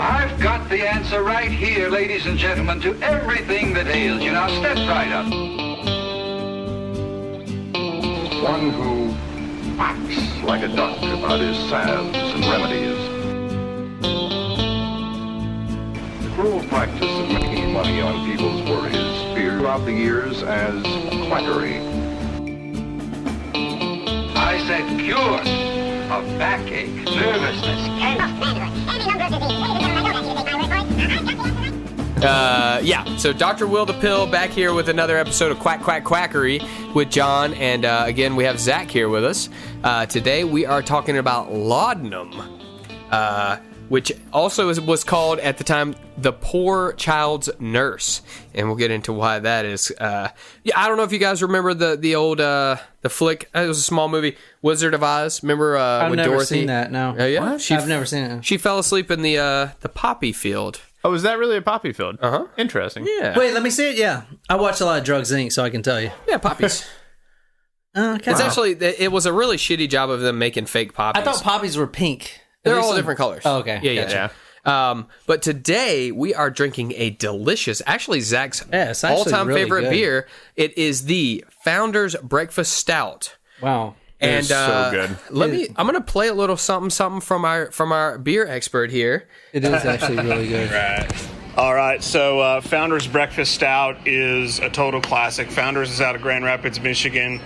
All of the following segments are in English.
I've got the answer right here, ladies and gentlemen, to everything that ails you. Now step right up. One who acts like a doctor about his salves and remedies. The cruel practice of making money on people's worries feared throughout the years as quackery. I said cure of backache, nervousness, Any number of diseases. So Dr. Will the Pill back here with another episode of Quack Quack Quackery with John, and again we have Zach here with us. Today we are talking about laudanum, which also was called at the time the poor child's nurse, and we'll get into why that is. I don't know if you guys remember the old the flick. It was a small movie, Wizard of Oz. Remember I've when never Dorothy? seen that. No, Oh yeah, I've never seen it. She fell asleep in the poppy field. Oh, is that really a poppy field? Uh-huh. Interesting. Yeah. Wait, let me see it. Yeah, I watch a lot of Drugs Inc., so I can tell you. Yeah, poppies. Okay. It's actually, it was a really shitty job of them making fake poppies. I thought poppies were pink. They're all different colors. Oh, okay. Yeah, Gotcha. yeah. But today we are drinking a delicious, actually Zach's it's actually all-time really favorite good. beer. It is the Founder's Breakfast Stout. Wow. And is so good. I'm gonna play a little something from our beer expert here. It is actually really good. All right, so Founder's Breakfast Stout is a total classic. Founder's is out of Grand Rapids, Michigan.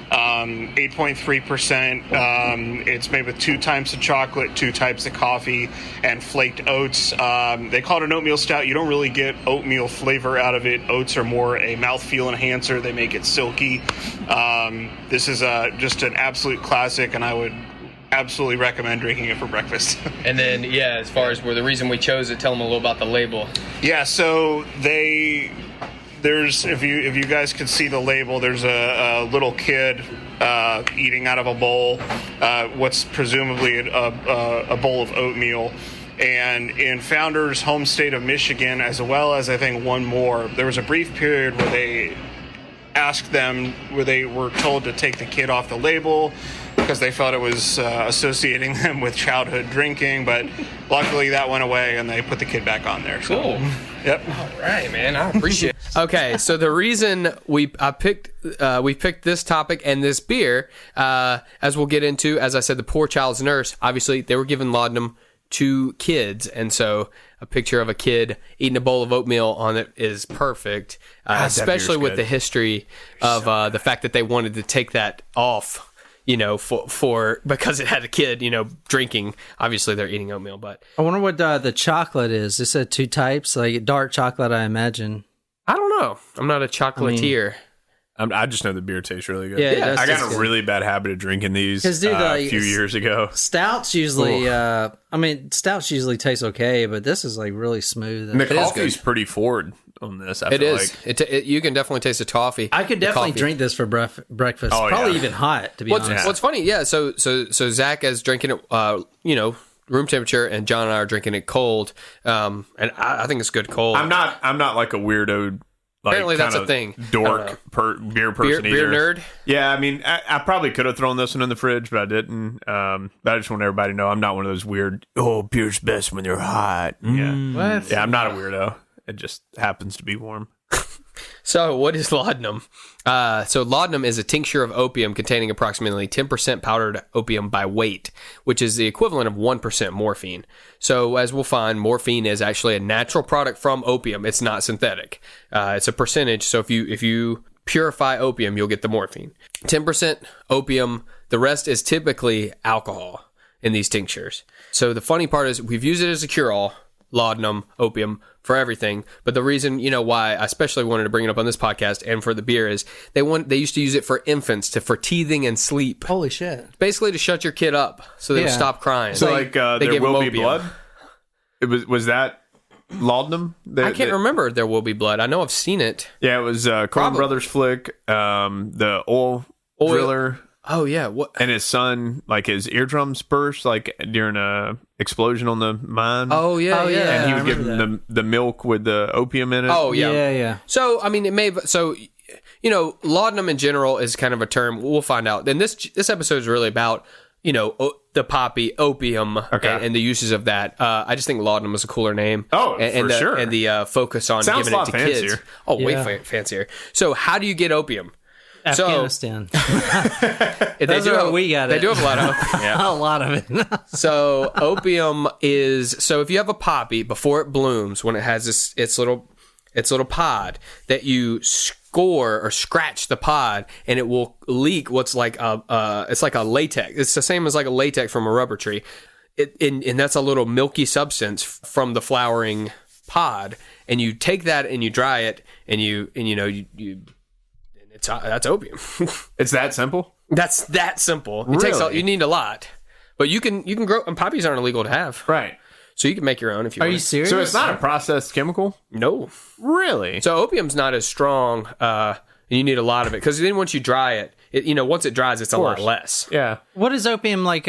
8.3%. It's made with 2 types of chocolate, 2 types of coffee, and flaked oats. They call it an oatmeal stout. You don't really get oatmeal flavor out of it. Oats are more a mouthfeel enhancer. They make it silky. This is just an absolute classic, and I would absolutely recommend drinking it for breakfast. And then, as far as the reason we chose it, tell them a little about the label. Yeah, so there's if you guys could see the label, there's a little kid eating out of a bowl, what's presumably a bowl of oatmeal. And in Founder's home state of Michigan, as well as I think one more, there was a brief period where they were told to take the kid off the label because they felt it was associating them with childhood drinking, but luckily that went away and they put the kid back on there. So, Cool. Yep. All right, man. I appreciate it. Okay, so the reason we picked this topic and this beer, as we'll get into, as I said, the poor child's nurse, obviously they were giving laudanum to kids, and so a picture of a kid eating a bowl of oatmeal on it is perfect, especially with the history of the fact that they wanted to take that off, for because it had a kid, drinking. Obviously, they're eating oatmeal, but I wonder what the chocolate is. It said 2 types, like dark chocolate, I imagine. I don't know. I'm not a chocolatier. I just know the beer tastes really good. Yeah, it does I got taste a good. really bad habit of drinking these 'Cause, dude, a few years ago. Stouts usually, stouts usually taste okay, but this is like really smooth. And the It is coffee's good. pretty forward on this. I It feel is. like. You can definitely taste the toffee. I could the definitely coffee. drink this for breakfast. Oh, Probably yeah. even hot, to be What's honest. funny? Yeah. So Zach is drinking it, room temperature, and John and I are drinking it cold. And I think it's good cold. I'm not like a weirdo. Like, Apparently that's kinda a thing. Dork beer person beer either. nerd. Yeah, I mean, I probably could have thrown this one in the fridge, but I didn't. But I just want everybody to know I'm not one of those weird. Oh, beer's best when they're hot. Yeah, What? yeah, I'm not a weirdo. It just happens to be warm. So what is laudanum? So laudanum is a tincture of opium containing approximately 10% powdered opium by weight, which is the equivalent of 1% morphine. So as we'll find, morphine is actually a natural product from opium. It's not synthetic. It's a percentage. So if you purify opium, you'll get the morphine. 10% opium. The rest is typically alcohol in these tinctures. So the funny part is we've used it as a cure-all, laudanum, opium, for everything. But the reason, why I especially wanted to bring it up on this podcast and for the beer is they used to use it for infants for teething and sleep. Holy shit. Basically to shut your kid up so they would Yeah. stop crying. So They there give will them be opium. blood. It was that laudanum. I can't remember There Will Be Blood. I know I've seen it. Yeah, it was Coen Probably. Brothers flick. The oil driller. Oh yeah, what? And his son, like his eardrums burst, like during a explosion on the mine. Oh yeah, Oh, yeah. yeah. and he I was giving remember them the milk with the opium in it. Oh yeah. Yeah. So I mean, it may. So laudanum in general is kind of a term we'll find out. And this episode is really about the the poppy opium and the uses of that. I just think laudanum is a cooler name. Oh, and for sure. And the focus on Sounds giving a it lot to fancier. kids. Oh, way fancier. So how do you get opium? Afghanistan. They we got They it. do have a lot of opium. A lot of it. So opium is if you have a poppy before it blooms, when it has its little pod, that you score or scratch the pod, and it will leak what's like it's like a latex. It's the same as like a latex from a rubber tree. And that's a little milky substance from the flowering pod, and you take that and you dry it, and that's opium. It's that simple? That's that simple. It Really? takes you need a lot, but you can grow. And poppies aren't illegal to have, Right. so you can make your own if you Are want. you serious? So it's not a processed chemical? No. Really? So opium's not as strong. And you need a lot of it because then once you dry it, once it dries, it's a lot less. Yeah. What is opium like?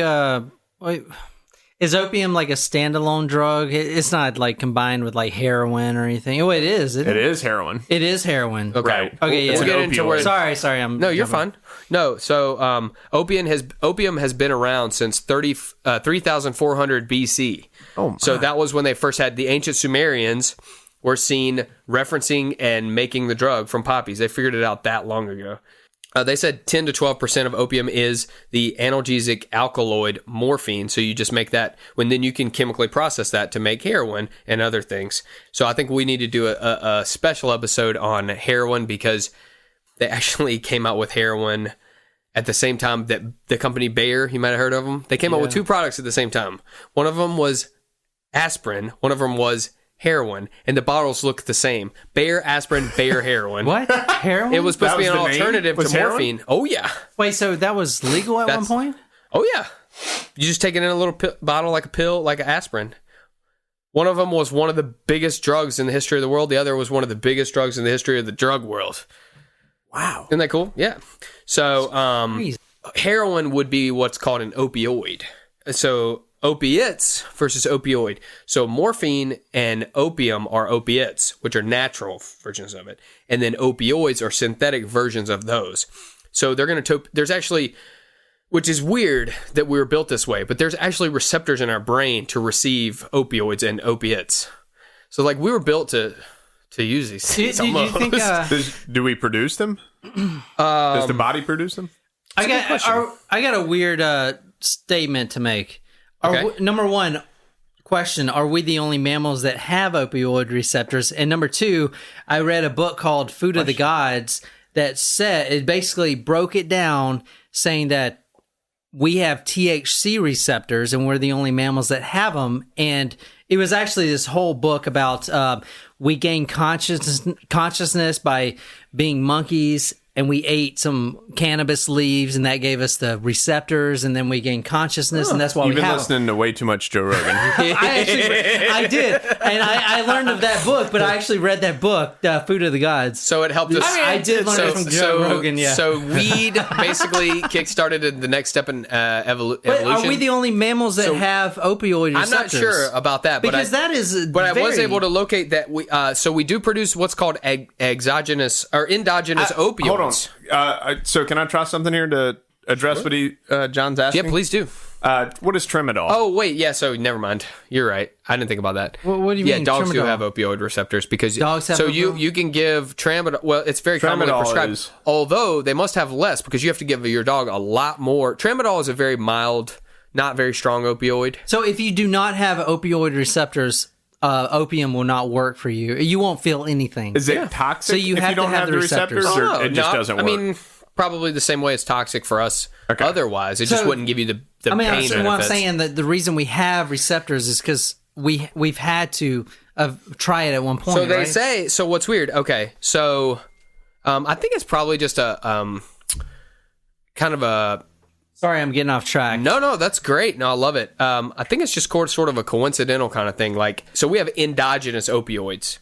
Is opium like a standalone drug? It's not like combined with like heroin or anything. Oh, it is. It is heroin. It is heroin. Okay. Right. Okay. Yeah. It's We'll an get into where. Sorry. No, you're fine. No, so opium has been around since 3,400 BC. Oh, my. So that was when they first had the ancient Sumerians were seen referencing and making the drug from poppies. They figured it out that long ago. They said 10 to 12% of opium is the analgesic alkaloid morphine. So you just make that when then you can chemically process that to make heroin and other things. So I think we need to do a special episode on heroin because they actually came out with heroin at the same time that the company Bayer, you might have heard of them. They came out with two products at the same time. One of them was aspirin. One of them was heroin, and the bottles look the same. Bayer asprin, Bayer heroin. What? Heroin? It was supposed to be That an was the name? alternative Was to heroin? morphine. Oh yeah, Wait, so that was legal at one point? oh yeah. You just take it in a little bottle like a pill, like an aspirin. One of them was one of the biggest drugs in the history of the world. The other was one of the biggest drugs in the history of the drug world. Wow. Isn't that cool? Yeah. So Crazy. heroin would be what's called an opioid. So opiates versus opioid. So morphine and opium are opiates, which are natural versions of it. And then opioids are synthetic versions of those. So they're going to, there's actually, which is weird that we were built this way, but there's actually receptors in our brain to receive opioids and opiates. So like we were built to use these things Do you almost. think? Do we produce them? Does the body produce them? I got a weird statement to make. Okay. Number one question: are we the only mammals that have opioid receptors? And number two, I read a book called "Food of the Gods" that said it basically broke it down, saying that we have THC receptors and we're the only mammals that have them. And it was actually this whole book about we gain consciousness by being monkeys, and we ate some cannabis leaves, and that gave us the receptors, and then we gained consciousness, and that's why You've we been have listening to way too much Joe Rogan. I did, and I learned of that book, but I actually read that book, Food of the Gods. So it helped us. I did learn it from Joe Rogan, yeah. So weed basically kickstarted the next step in evolution. But are we the only mammals that have opioid receptors? I'm not sure about that, because that is. But I was able to locate that we. So we do produce what's called exogenous or endogenous opioids. Hold on. So can I try something here to address what John's asking? Yeah, please do. What is tramadol? Oh wait, yeah. So never mind. You're right. I didn't think about that. What do you yeah, mean, dogs do tramadol? have opioid receptors because Dogs have so opioid? you can give tramadol. Well, it's very commonly Tramadol prescribed. is- Although they must have less because you have to give your dog a lot more. Tramadol is a very mild, not very strong opioid. So if you do not have opioid receptors, opium will not work for you. You won't feel anything. Is it toxic So you if have you to don't have have the the receptors, receptors. or it just doesn't work? I mean, probably the same way it's toxic for us. Okay. Otherwise, it just So- wouldn't give you the I mean, pain what I'm benefits. saying that the reason we have receptors is because we've had to try it at one point. So they right? say. So what's weird? Okay, so I think it's probably just a kind of a. Sorry, I'm getting off track. No, that's great. No, I love it. I think it's just sort of a coincidental kind of thing. Like, so we have endogenous opioids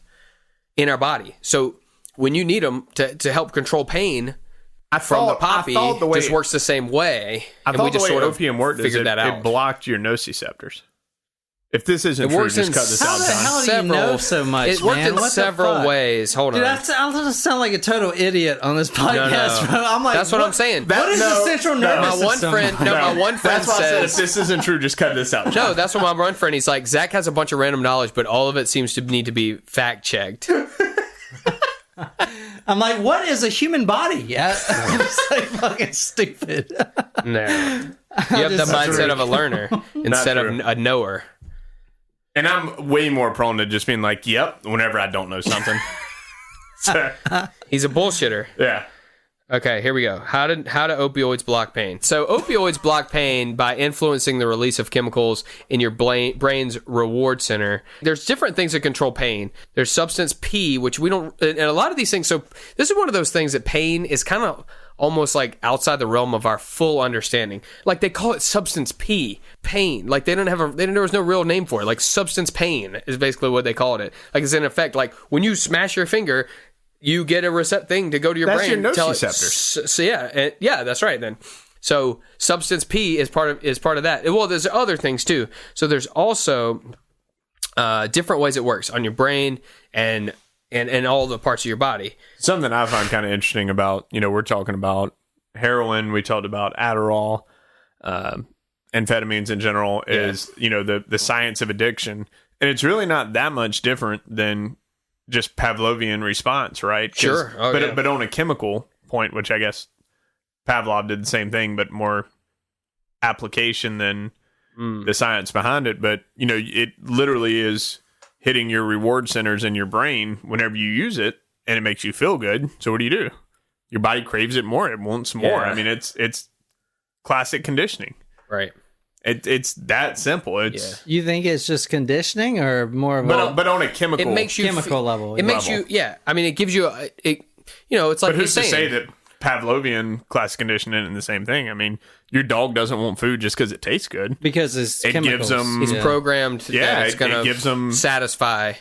in our body. So when you need them to help control pain from the poppy, just works the same way. I and thought we just the way sort of opium worked is figured that out. it blocked your nociceptors. If this isn't It true, works just in cut this How out, the John. hell do you know so much, It worked man? in What the several fuck? ways. Hold Dude, on. I just sound like a total idiot on this podcast. Bro. I'm like, That's what I'm saying. What is the central nervous My one system? friend, my one friend That's why I said if says, this isn't true, just cut this out. no, that's what my one friend, he's like, Zach has a bunch of random knowledge, but all of it seems to need to be fact checked. I'm like, what is a human body? Yeah, I'm just like fucking stupid. No. You have the mindset of a learner instead of true. a knower. And I'm way more prone to just being like, yep, whenever I don't know something. So, He's a bullshitter. yeah. Okay, here we go. How do opioids block pain? So opioids block pain by influencing the release of chemicals in your brain's reward center. There's different things that control pain. There's substance P, which we don't, and a lot of these things. So this is one of those things that pain is kind of almost like outside the realm of our full understanding. Like they call it substance P, pain. Like there was no real name for it. Like substance pain is basically what they called it. Like it's in effect, like when you smash your finger, you get a thing to go to your That's brain. your tell it- nociceptors. So yeah, that's right then. So substance P is part of that. Well, there's other things too. So there's also different ways it works on your brain and all the parts of your body. Something I find kind of interesting about, we're talking about heroin, we talked about Adderall, amphetamines in general, is, the science of addiction. And it's really not that much different than just Pavlovian response, right? Sure. But on a chemical point, which I guess Pavlov did the same thing, but more application than the science behind it. But, it literally is hitting your reward centers in your brain whenever you use it, and it makes you feel good. So what do? Your body craves it more. It wants more. Yeah. I mean, it's classic conditioning. Right. It's that simple. It's You think it's just conditioning or more of a but on a chemical. It makes you chemical level? It makes you. Yeah. I mean, it gives you. It's like But who's to he's say saying. that Pavlovian classic conditioning isn't the same thing? I mean, your dog doesn't want food just because it tastes good. because it's It chemicals. gives them, He's programmed that it's it going to gives them, satisfy.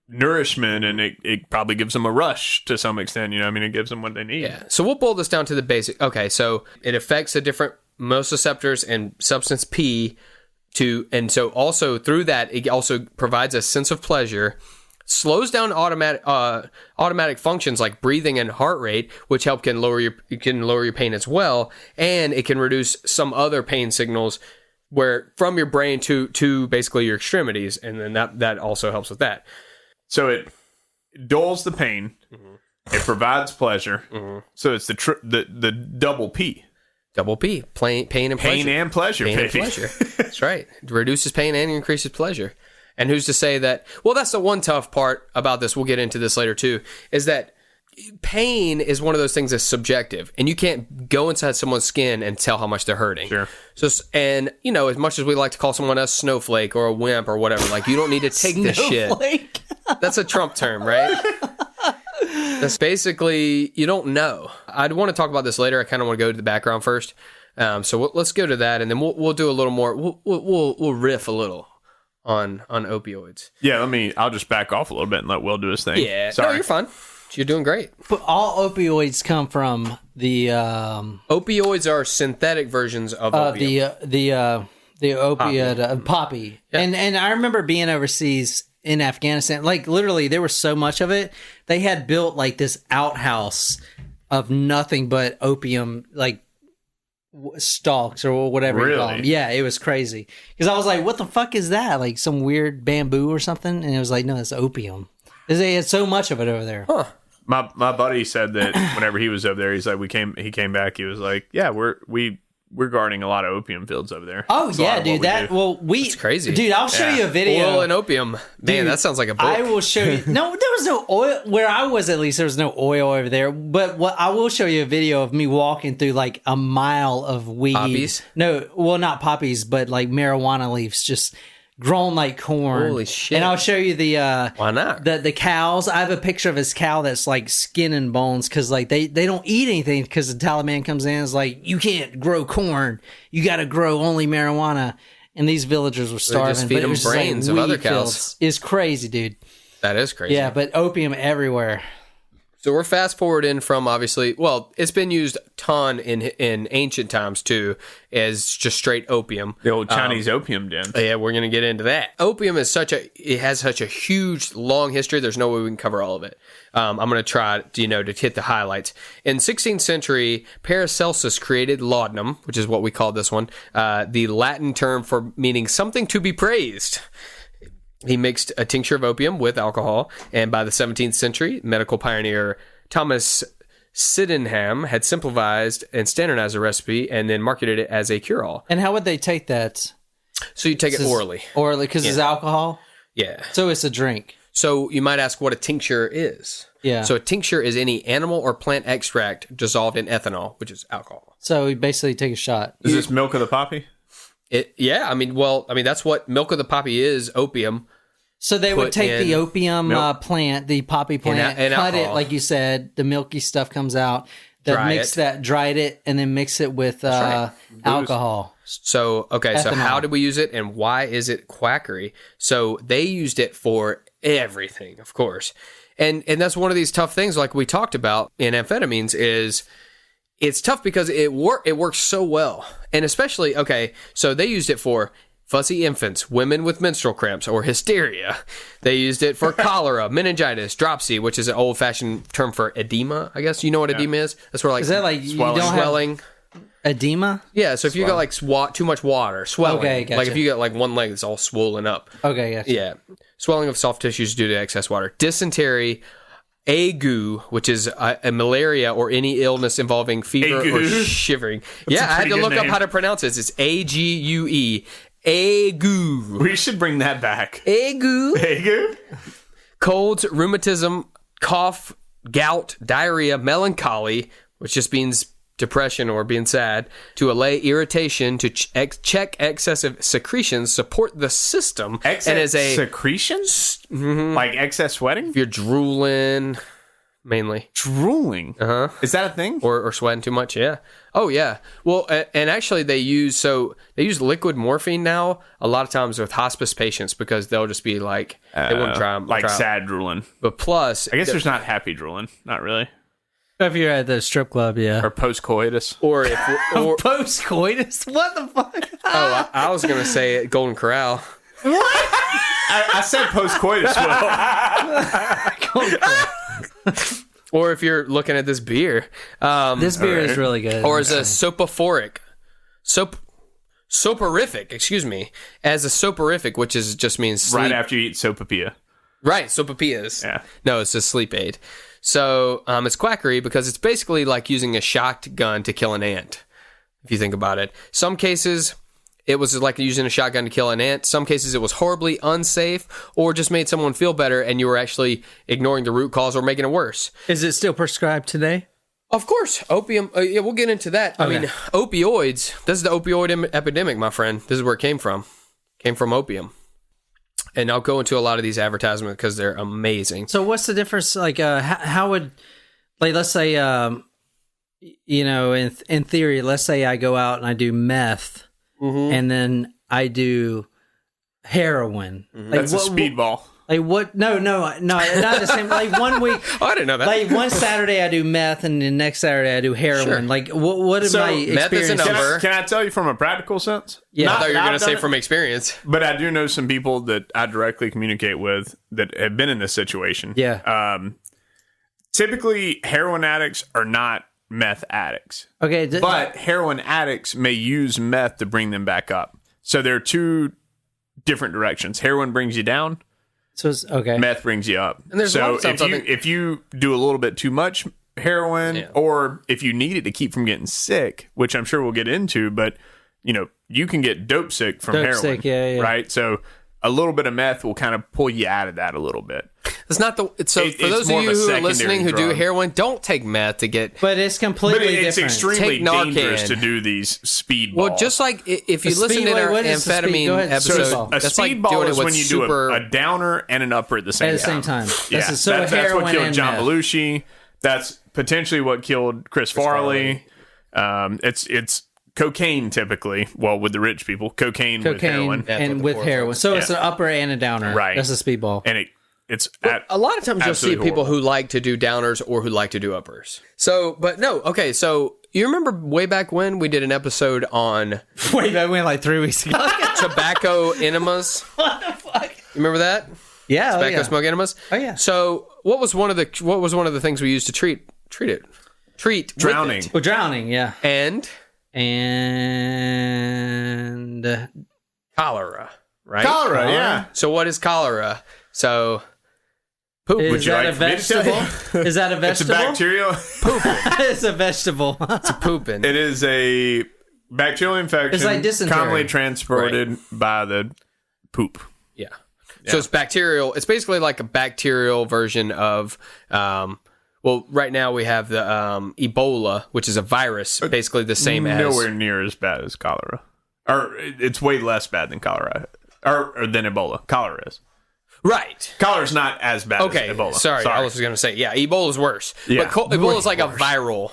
nourishment, and it probably gives them a rush to some extent. It gives them what they need. Yeah. So we'll boil this down to the basic. Okay. So it affects the different monoreceptors and substance P and so also through that, it also provides a sense of pleasure, slows down automatic functions like breathing and heart rate, which can lower your pain as well. And it can reduce some other pain signals from your brain to basically your extremities. And then that also helps with that. So it dulls the pain. Mm-hmm. It provides pleasure. Mm-hmm. So it's the double P. Double P, pain and pleasure. Pain and pleasure, Pain and baby. pleasure. That's right. It reduces pain and increases pleasure. And who's to say that? Well, that's the one tough part about this. We'll get into this later too. Is that pain is one of those things that's subjective, and you can't go inside someone's skin and tell how much they're hurting. Sure. So, and as much as we like to call someone a snowflake or a wimp or whatever, like you don't need to take this shit. Snowflake. That's a Trump term, right? That's basically, you don't know. I'd want to talk about this later. I kind of want to go to the background first. So let's go to that, and then we'll do a little more. We'll riff a little on opioids. Yeah, I'll just back off a little bit and let Will do his thing. Yeah, Sorry. no, you're fine. You're doing great. But all opioids come from the Opioids are synthetic versions of opium. the opiate poppy. Yeah. And I remember being overseas in Afghanistan. Like literally, there was so much of it. They had built like this outhouse of nothing but opium, like stalks or whatever you call them. Really? Yeah, it was crazy. Because I was like, "What the fuck is that? Like some weird bamboo or something?" And it was like, "No, it's opium." They had so much of it over there. Huh. My buddy said that whenever he was over there, he's like, he came back, he was like, yeah, we're guarding a lot of opium fields over there. Oh That's a lot yeah, of dude. what we do. It's crazy. Dude, I'll show you a video. Oil and opium. Man, Dude, that sounds like a book. I will show you. No, there was no oil where I was. At least there was no oil over there. But what I will show you a video of me walking through like a mile of weed. Poppies? No, well, not poppies, but like marijuana leaves, just grown like corn. Holy shit. And I'll show you the Why not? the cows. I have a picture of his cow that's like skin and bones because like they don't eat anything because the Taliban comes in and is like, you can't grow corn, you got to grow only marijuana. And these villagers were starving. just feed but it them was just, like, brains of other weed cows. fields. It's crazy, dude. That is crazy. Yeah, but opium everywhere. So we're fast forwarding from obviously, well, it's been used a ton in ancient times too, as just straight opium. The old Chinese opium den. Yeah, we're going to get into that. Opium is it has such a huge, long history. There's no way we can cover all of it. I'm going to try, to hit the highlights. In 16th century, Paracelsus created laudanum, which is what we call this one, the Latin term for meaning something to be praised. He mixed a tincture of opium with alcohol, and by the 17th century, medical pioneer Thomas Sydenham had simplified and standardized the recipe and then marketed it as a cure-all. And how would they take that? So you take it orally. Orally, because it's alcohol? Yeah. So it's a drink. So you might ask what a tincture is. Yeah. So a tincture is any animal or plant extract dissolved in ethanol, which is alcohol. So you basically take a shot. Is this milk of the poppy? That's what milk of the poppy is, opium. So they would take the opium plant, the poppy plant, and cut alcohol. it, like you said, the milky stuff comes out, dried it, and then mix it with alcohol. So, okay, so Ethanol. how did we use it and why is it quackery? So they used it for everything, of course. And that's one of these tough things like we talked about in amphetamines is it's tough because it works so well. And especially, okay, so they used it for fussy infants, women with menstrual cramps, or hysteria. They used it for cholera, meningitis, dropsy, which is an old-fashioned term for edema, I guess. You know what edema is? That's where Is that like you swelling. don't swelling. have edema? Yeah, so if you got like too much water, swelling. Okay, gotcha. Like if you got like one leg that's all swollen up. Okay, gotcha. Yeah. Swelling of soft tissues due to excess water. Dysentery, ague, which is a malaria or any illness involving fever or shivering. That's I had to good look up name. how to pronounce this. It's A-G-U-E. Ague. We should bring that back. Ague. Ague? Colds, rheumatism, cough, gout, diarrhea, melancholy, which just means depression or being sad, to allay irritation, to check excessive secretions, support the system. Excess secretions? Mm-hmm. Like excess sweating? If you're drooling, mainly. Drooling? Uh-huh. Is that a thing? Or sweating too much, yeah. Oh, yeah. Well, and actually they use liquid morphine now a lot of times with hospice patients because they'll just be like, they won't try. Sad drooling. But plus... I guess there's not happy drooling. Not really. If you're at the strip club, yeah. Or post-coitus. Or Post-coitus? What the fuck? I was going to say it, Golden Corral. I said post-coitus, Will. Or if you're looking at this beer. This beer is really good. Or as a soporific, excuse me. As a soporific, which just means sleep. Right after you eat sopapilla. Right, sopapillas. Yeah. No, it's a sleep aid. So it's quackery because it's basically like using a shotgun to kill an ant, if you think about it. Some cases, it was like using a shotgun to kill an ant. Some cases, it was horribly unsafe or just made someone feel better and you were actually ignoring the root cause or making it worse. Is it still prescribed today? Of course. Opium. Yeah, we'll get into that. Okay. I mean, opioids. This is the opioid epidemic, my friend. This is where it came from. Came from opium. And I'll go into a lot of these advertisements because they're amazing. So what's the difference? Like, how would, like, let's say, in theory, let's say I go out and I do meth, and then I do heroin. Like, That's a speedball. Like what? No, not the same. Like 1 week. Oh, I didn't know that. Like one Saturday I do meth, and the next Saturday I do heroin. Sure. Like what am I meth is a experiencing? number. Can I tell you from a practical sense? Yeah. I thought you were going to I've say done it, from experience. but I do know some people that I directly communicate with that have been in this situation. Yeah. Typically, heroin addicts are not meth addicts. Okay. But heroin addicts may use meth to bring them back up. So there are two different directions. Heroin brings you down. so it's, okay. Meth brings you up. And there's a lot so of times I think- if you do a little bit too much heroin, Yeah. or if you need it to keep from getting sick, which I'm sure we'll get into, but you can get dope sick from Dope heroin, sick, yeah. right? So a little bit of meth will kind of pull you out of that a little bit. It's not the. So It- for it's those of more you of a who are listening who do secondary drug. heroin, don't take meth to get. But it's completely But it's different. extremely Take Narcan. dangerous to do these speedballs. Well, just like if you A listen to our what is the speed- amphetamine go ahead, so episode, speedball. a that's like speedball doing is it when with you super. do a downer and an upper at the same At the time. same time. Yeah, That's that's heroin what killed and John meth. Belushi. That's potentially what killed Chris Farley. It's cocaine typically. Well, with the rich people, cocaine with heroin. and with heroin. So it's Yeah. an upper and a downer. Right. That's a speedball. And it it's a lot of times you'll see people who like to do downers or who like to do uppers. So, but no, okay. So you remember way back when we did an episode on Way back when, like 3 weeks ago. tobacco enemas? What the fuck? You remember that? Yeah, Tobacco smoke enemas? Oh yeah. So what was one of the things we used to treat it? Treat drowning. with it? Well, drowning, yeah. And cholera, right? Cholera, yeah. So what is cholera? So poop. Is Would you that like a for me to tell you? vegetable? Is that a It's a vegetable? bacterial. It's a vegetable. It's pooping. It is a bacterial infection. It's like dysentery. Commonly transported by the poop. Yeah. So it's bacterial. It's basically like a bacterial version of, well, right now we have the Ebola, which is a virus, basically the same as. Nowhere near as bad as cholera. Or it's way less bad than cholera. Or than Ebola. Cholera is. Right. Cholera's not as bad as Ebola. Sorry. I was going to say, yeah, Ebola's worse. Yeah. But Ebola is like a viral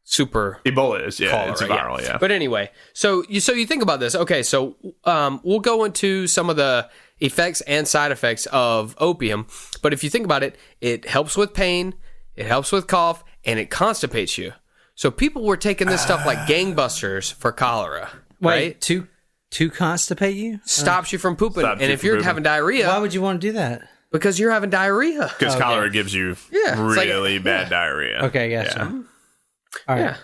super. Ebola is, yeah. Cholera, It's a viral, yeah. But anyway, so you think about this. Okay, so we'll go into some of the effects and side effects of opium. But if you think about it, it helps with pain, it helps with cough, and it constipates you. So people were taking this stuff like gangbusters for cholera, right? To constipate you? Stops you from pooping. Stops And you if from you're pooping. having diarrhea, Why would you want to do that? because you're having diarrhea. Because cholera gives you Yeah, it's like- really bad diarrhea. Okay, gotcha. Yeah. All right. Yeah.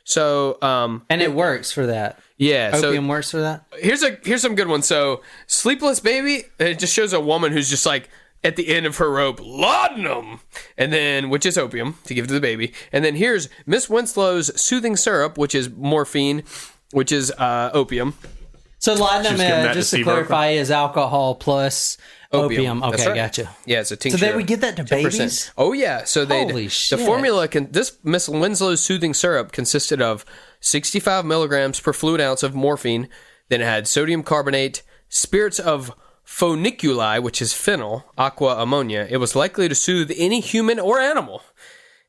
So, And it works for that. yeah. Opium works for that? Here's some good ones. So, Sleepless Baby, it just shows a woman who's just like at the end of her rope, laudanum, and then which is opium to give to the baby. And then here's Miss Winslow's soothing syrup, which is morphine, which is opium. So laudanum, She's giving that just to to Steve clarify, is alcohol plus opium. That's Okay, right. gotcha. Yeah, it's a tincture. So they would get that to 10%. babies? Oh yeah. So they Holy the shit. formula this Miss Winslow's soothing syrup consisted of 65 milligrams per fluid ounce of morphine. Then it had sodium carbonate, spirits of phoniculi, which is phenyl, aqua ammonia. It was likely to soothe any human or animal,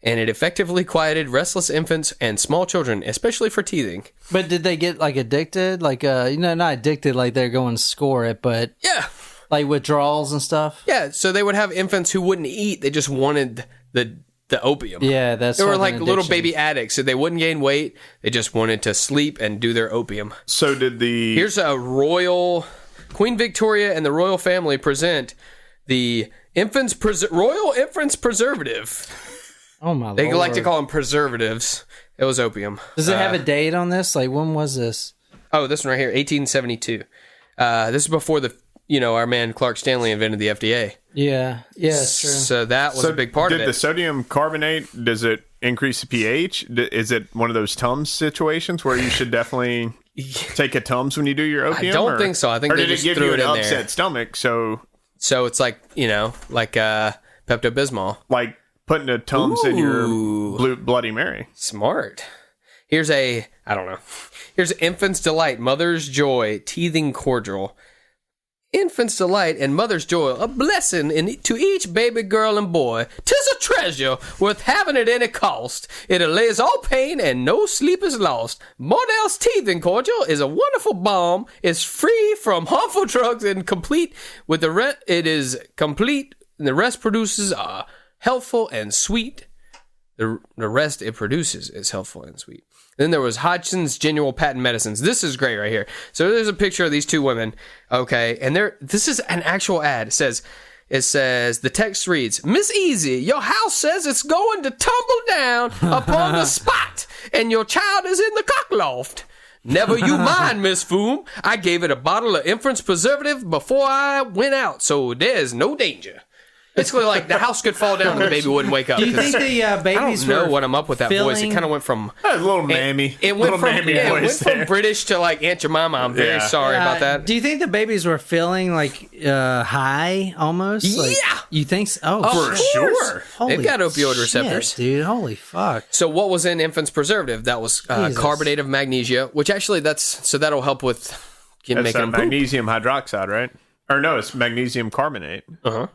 and it effectively quieted restless infants and small children, especially for teething. But did they get like addicted? Like, not addicted like they're going to score it, but Yeah. like withdrawals and stuff? Yeah, so they would have infants who wouldn't eat. They just wanted the opium. Yeah, that's They were fucking like little addiction. baby addicts. So they wouldn't gain weight. They just wanted to sleep and do their opium. So did the... Here's a Queen Victoria and the royal family present the Royal Infants Preservative. Oh my lord. They like to call them preservatives. It was opium. Does it have a date on this? Like, when was this? Oh, this one right here, 1872. This is before our man Clark Stanley invented the FDA. Yeah, it's true. So that was a big part of Did it. the sodium carbonate, does it increase the pH? Is it one of those Tums situations where you should definitely take a Tums when you do your opium? I don't think so. I think or they did just it give threw you it an in upset there. stomach? So, So it's like, Pepto-Bismol. like putting a Tums in your Ooh. Bloody Mary. Smart. Here's Infant's Delight, Mother's Joy, Teething Cordial. Infant's Delight and Mother's Joy, a blessing to each baby girl and boy. 'Tis a treasure worth having at any cost. It allays all pain and no sleep is lost. Modell's Teething Cordial is a wonderful balm. It's free from harmful drugs and complete with the rest. It is complete. And the rest produces healthful and sweet. The rest it produces is helpful and sweet. Then there was Hodgson's Genuine Patent Medicines. This is great right here. So there's a picture of these two women, okay, and this is an actual ad. It says the text reads, "Miss Easy, your house says it's going to tumble down upon the spot, and your child is in the cock loft. Never you mind, Miss Foom. I gave it a bottle of infant's preservative before I went out, so there's no danger." Basically, like the house could fall down and the baby wouldn't wake up. Do you 'cause think the I babies don't know were what I'm up with that voice. It filling- kind of went from A little mammy. it went little from mammy it voice went from there. British to like Aunt Jemima. I'm very Yeah. sorry about that. Do you think the babies were feeling like high almost? Like, Yeah. You think so? Oh, For shit. sure. Holy They've got opioid shit, receptors. dude. Holy fuck. So what was in infant's preservative? That was Jesus. carbonate of magnesia, which actually that'll help with That's making them poop. magnesium hydroxide, right? Or no, it's magnesium carbonate. Uh-huh.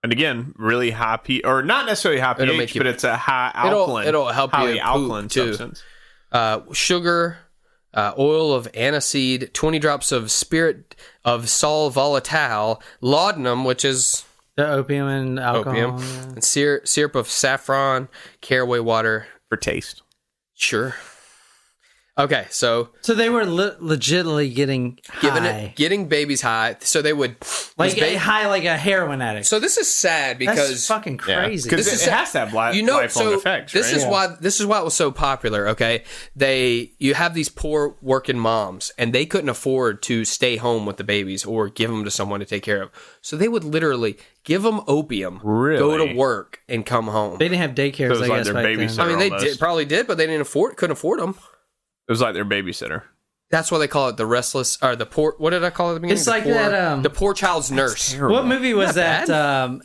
And again, really high pH, or not necessarily high It'll pH, make you- but it's a high alkaline. it'll help highly you alkaline poop, too. substance. Sugar, oil of aniseed, 20 drops of spirit of sal volatile, laudanum, which is The opium and alcohol. And syrup of saffron, caraway water. For taste. Sure. Okay, so they were legitimately getting high. getting babies high. So they would high like a heroin addict. So this is sad because that's fucking crazy. Because it has to have lifelong effects. This is why it was so popular. Okay, you have these poor working moms, and they couldn't afford to stay home with the babies or give them to someone to take care of. So they would literally give them opium, go to work, and come home. They didn't have daycares. So I guess back then. I mean, they probably did, but they couldn't afford them. It was like their babysitter. That's why they call it the restless, or the poor. What did I call it at the beginning? It's like that. The poor child's nurse. What movie was that?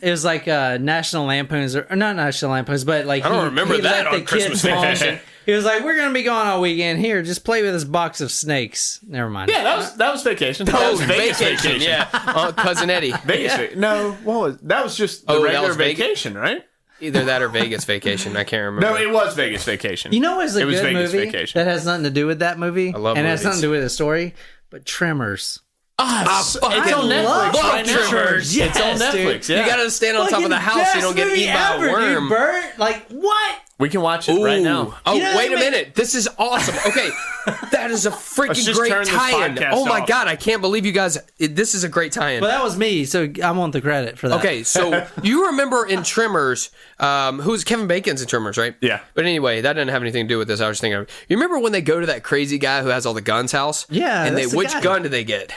It was like National Lampoons, or not National Lampoons, but like I don't remember that on Christmas Vacation. He was like, "We're gonna be gone all weekend. Here, just play with this box of snakes." Never mind. Yeah, that was vacation. That was Vegas vacation. Yeah, Cousin Eddie. Vegas. No, what was that? Was just the regular vacation, right? Either that or Vegas Vacation. I can't remember. No, it was Vegas Vacation. You know, it was Vegas movie Vacation. that has nothing to do with that movie. I love and it movies. has nothing to do with the story. But Tremors. It's on Netflix. Love Tremors. Yes, It's on Netflix. dude. Yeah. You gotta stand on top of the house so you don't get eaten by a worm. Dude, Bert, like what? We can watch it right now. Oh, You know wait what a I mean? minute. This is awesome. Okay. That is a Let's freaking just great turn this tie-in. podcast Oh, my off. God. I can't believe you guys. This is a great tie-in. But that was me, so I want the credit for that. Okay, so you remember in Tremors, who's Kevin Bacon's in Tremors, right? Yeah. But anyway, that didn't have anything to do with this. I was just thinking of. You remember when they go to that crazy guy who has all the guns house? Yeah, And that's the which guy. gun do they get?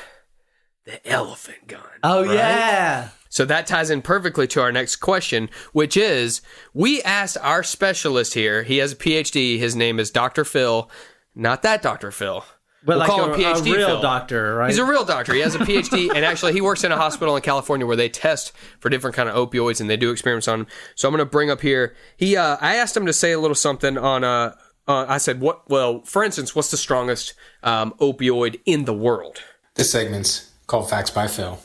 The elephant gun. Oh right? yeah. So that ties in perfectly to our next question, which is, we asked our specialist here. He has a PhD. His name is Dr. Phil. Not that Dr. Phil. But We'll like call him PhD a real Phil. doctor, right? He's a real doctor. He has a PhD, and actually, he works in a hospital in California where they test for different kind of opioids, and they do experiments on them. So I'm going to bring up here. I asked him to say a little something on. I said, "What? Well, for instance, what's the strongest opioid in the world?" This segment's called Facts by Phil.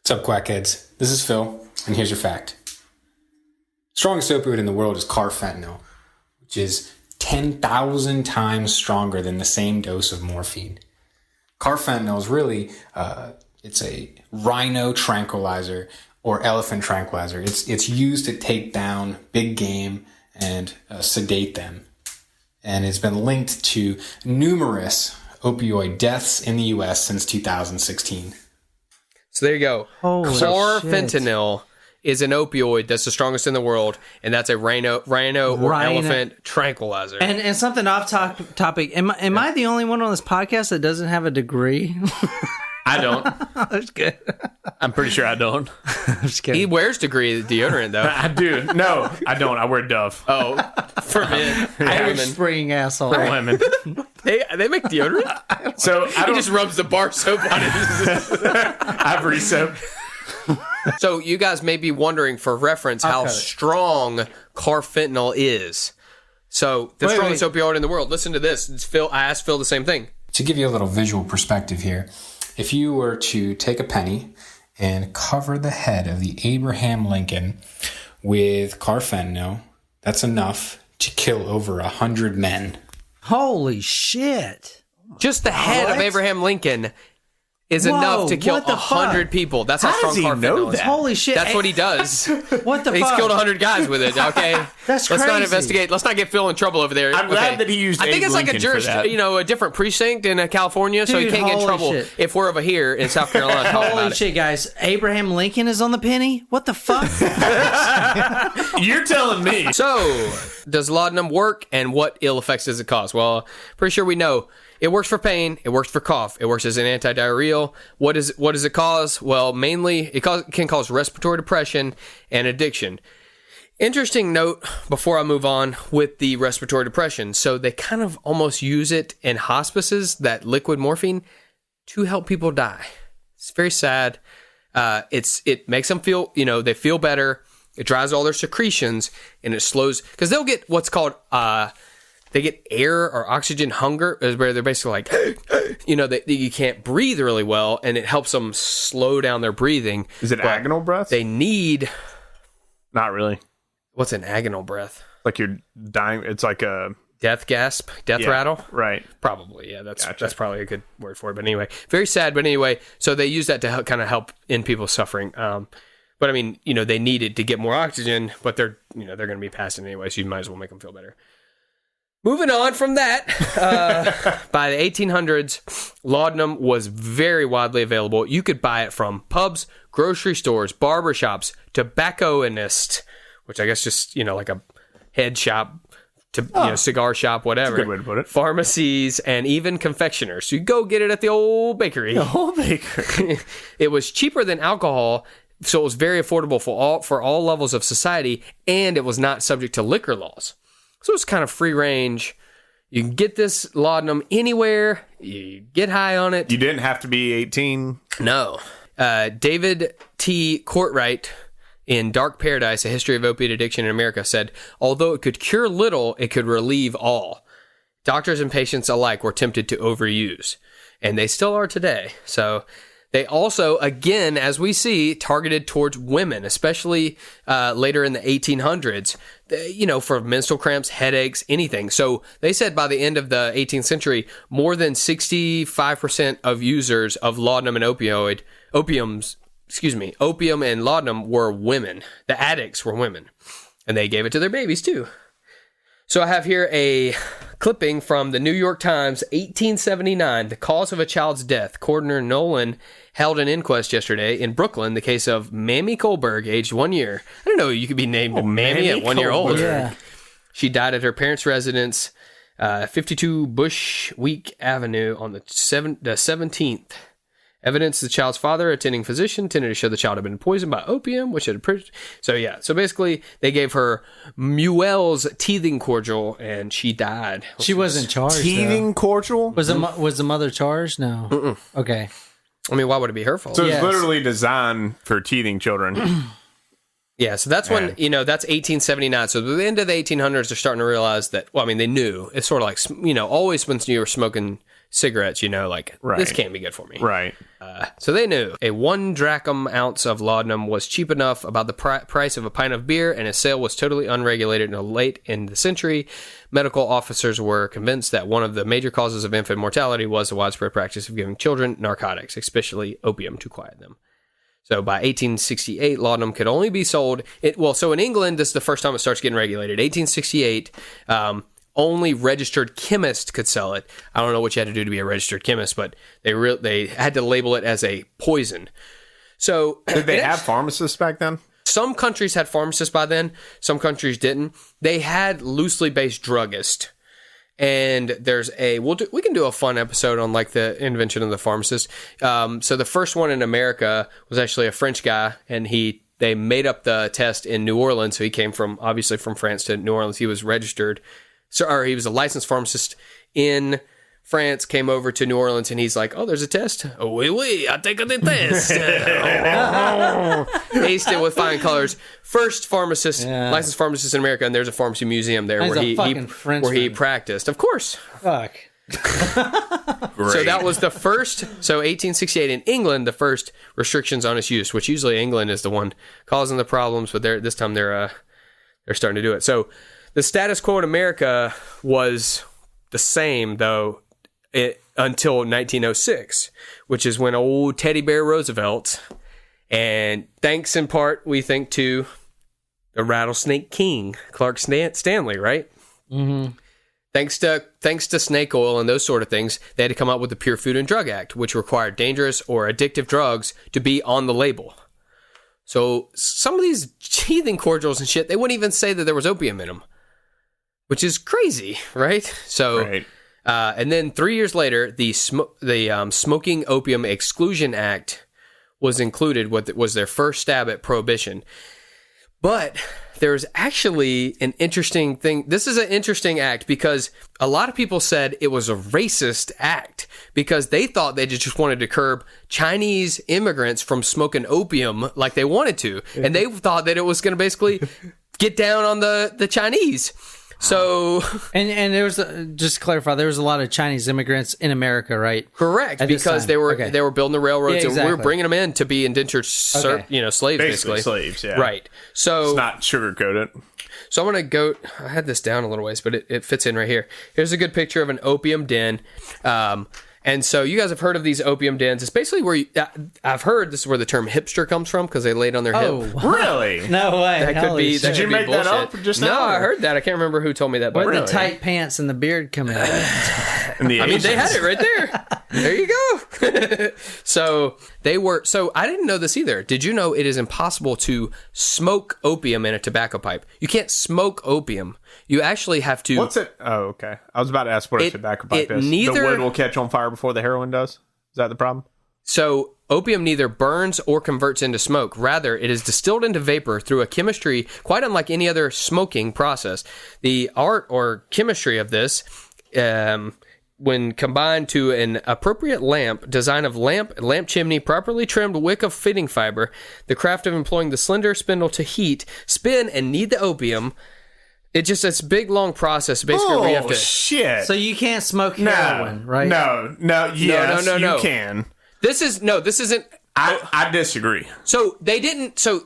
What's up, quackheads? This is Phil, and here's your fact. Strongest opioid in the world is carfentanil, which is 10,000 times stronger than the same dose of morphine. Carfentanil is really, it's a rhino tranquilizer or elephant tranquilizer. It's used to take down big game and sedate them. And it's been linked to numerous opioid deaths in the U.S. since 2016. So there you go. Holy Carfentanil is an opioid that's the strongest in the world, and that's a rhino or elephant tranquilizer. And something off topic. Am I the only one on this podcast that doesn't have a degree? I don't. That's good. I'm pretty sure I don't. I'm just kidding. He wears degree deodorant, though. I do. No, I don't. I wear Dove. Oh, for men. Irish Spring asshole. For women. They make deodorant? So I He don't. just rubs the bar soap on it. Ivory soap. So you guys may be wondering, for reference, how cut it. strong carfentanil is. So the strongest opioid in the world. Listen to this. It's Phil. I asked Phil the same thing. To give you a little visual perspective here, if you were to take a penny and cover the head of the Abraham Lincoln with carfentanil, that's enough to kill over 100 men. Holy shit. Just the head of Abraham Lincoln is Whoa, enough to kill what the 100 people. That's how, How strong does he know carfentanil is. that? Holy shit. That's what he does. What the He's fuck? killed 100 guys with it. Okay, That's Let's not crazy. investigate. Let's not get Phil in trouble over there. I'm Okay. glad that he used I think Abe it's like a Lincoln for that. a different precinct in California, so he Dude, can't get in holy trouble shit. if we're over here in South Carolina talking Holy about it. shit, guys. Abraham Lincoln is on the penny? What the fuck? You're telling me. So, does laudanum work, and what ill effects does it cause? Well, pretty sure we know. It works for pain. It works for cough. It works as an antidiarrheal. What does it cause? Well, mainly it can cause respiratory depression and addiction. Interesting note before I move on with the respiratory depression. So they kind of almost use it in hospices, that liquid morphine, to help people die. It's very sad. It makes them feel, they feel better. It dries all their secretions, and it slows, because they'll get what's called they get air or oxygen hunger, where they're basically like, you can't breathe really well, and it helps them slow down their breathing. Is it But agonal breath? They need, Not really. what's an agonal breath? Like you're dying. It's like a Death gasp? Death rattle? Right. Probably, yeah. That's Gotcha. that's probably a good word for it. But anyway, very sad. But anyway, so they use that to kind of help in people's suffering. But I mean, they need it to get more oxygen, but they're going to be passing anyway, so you might as well make them feel better. Moving on from that, by the 1800s, laudanum was very widely available. You could buy it from pubs, grocery stores, barbershops, tobacconists, which I guess just, like a head shop, cigar shop, whatever. That's a good way to put it. Pharmacies, and even confectioners. So you go get it at the old bakery. The whole bakery. It was cheaper than alcohol, so it was very affordable for all levels of society, and it was not subject to liquor laws. So it's kind of free range. You can get this laudanum anywhere. You get high on it. You didn't have to be 18. No. David T. Courtwright in Dark Paradise, A History of Opiate Addiction in America said, although it could cure little, it could relieve all. Doctors and patients alike were tempted to overuse. And they still are today. So they also, again, as we see, targeted towards women, especially later in the 1800s, for menstrual cramps, headaches, anything. So they said by the end of the 18th century, more than 65% of users of laudanum and opium and laudanum were women. The addicts were women. And they gave it to their babies, too. So I have here a clipping from the New York Times, 1879, the cause of a child's death. Coroner Nolan held an inquest yesterday in Brooklyn, the case of Mamie Kohlberg, aged 1 year. I don't know, you could be named Mamie at 1 year old. Yeah. She died at her parents' residence, 52 Bushwick Avenue on the 17th. Evidence the child's father, attending physician, tended to show the child had been poisoned by opium, which had... So basically, they gave her Muel's teething cordial, and she died. She wasn't charged, Teething cordial? Was the mother charged? No. Mm-mm. Okay. I mean, why would it be her fault? So it's literally designed for teething children. Yeah, so that's when, that's 1879. So at the end of the 1800s, they're starting to realize that, they knew. It's sort of like, always when you were smoking cigarettes, this can't be good for me. Right. So they knew. A 1 drachm ounce of laudanum was cheap enough, about the price of a pint of beer, and its sale was totally unregulated until late in the century. Medical officers were convinced that one of the major causes of infant mortality was the widespread practice of giving children narcotics, especially opium, to quiet them. So by 1868, laudanum could only be sold... So in England, this is the first time it starts getting regulated. 1868... only registered chemists could sell it. I don't know what you had to do to be a registered chemist, but they had to label it as a poison. So did they have pharmacists back then? Some countries had pharmacists by then. Some countries didn't. They had loosely based druggists. And there's we can do a fun episode on the invention of the pharmacist. So the first one in America was actually a French guy, and they made up the test in New Orleans. So he came obviously from France to New Orleans. He was registered. He was a licensed pharmacist in France, came over to New Orleans, and he's like, oh, there's a test? Oh, oui, I take the test. Aced it with flying colors. First licensed pharmacist in America, and there's a pharmacy museum there where he practiced. Of course. Fuck. So that was the first, 1868 in England, the first restrictions on its use, which usually England is the one causing the problems, but this time they're starting to do it. So the status quo in America was the same, though, until 1906, which is when old Teddy Bear Roosevelt, and thanks in part, we think, to the Rattlesnake King, Clark Stanley, right? Mm-hmm. Thanks to snake oil and those sort of things, they had to come up with the Pure Food and Drug Act, which required dangerous or addictive drugs to be on the label. So some of these teething cordials and shit, they wouldn't even say that there was opium in them. Which is crazy, right? So, right. And then 3 years later, the Smoking Opium Exclusion Act was included. What was their first stab at prohibition? But there's actually an interesting thing. This is an interesting act because a lot of people said it was a racist act because they thought they just wanted to curb Chinese immigrants from smoking opium like they wanted to, and they thought that it was going to basically get down on the Chinese. So and there was just to clarify, there was a lot of Chinese immigrants in America, right? Correct, because they were building the railroads, exactly. And we were bringing them in to be indentured, slaves, basically. Slaves, yeah. Right. So it's not sugarcoat it. So I'm gonna I had this down a little ways, but it fits in right here. Here's a good picture of an opium den, And so you guys have heard of these opium dens. It's basically where I've heard this is where the term hipster comes from because they lay it on their hip. Really? No way. That could be. That Did you could be make that bullshit. up just No, now? I heard that. I can't remember who told me that. But Where the tight pants and the beard come out. And the I mean, they had it right there. There you go. So I didn't know this either. Did you know it is impossible to smoke opium in a tobacco pipe? You can't smoke opium. You actually have to. What's it? Oh, okay. I was about to ask what a tobacco pipe is. The wood will catch on fire before the heroin does? Is that the problem? So opium neither burns or converts into smoke. Rather, it is distilled into vapor through a chemistry quite unlike any other smoking process. The art or chemistry of this, when combined to an appropriate design of lamp chimney, properly trimmed wick of fitting fiber, the craft of employing the slender spindle to heat, spin, and knead the opium. It's a big, long process. Basically, where you have to. Shit. So you can't smoke heroin, right? No. Yes, no. you can. This isn't. I disagree. So they didn't. So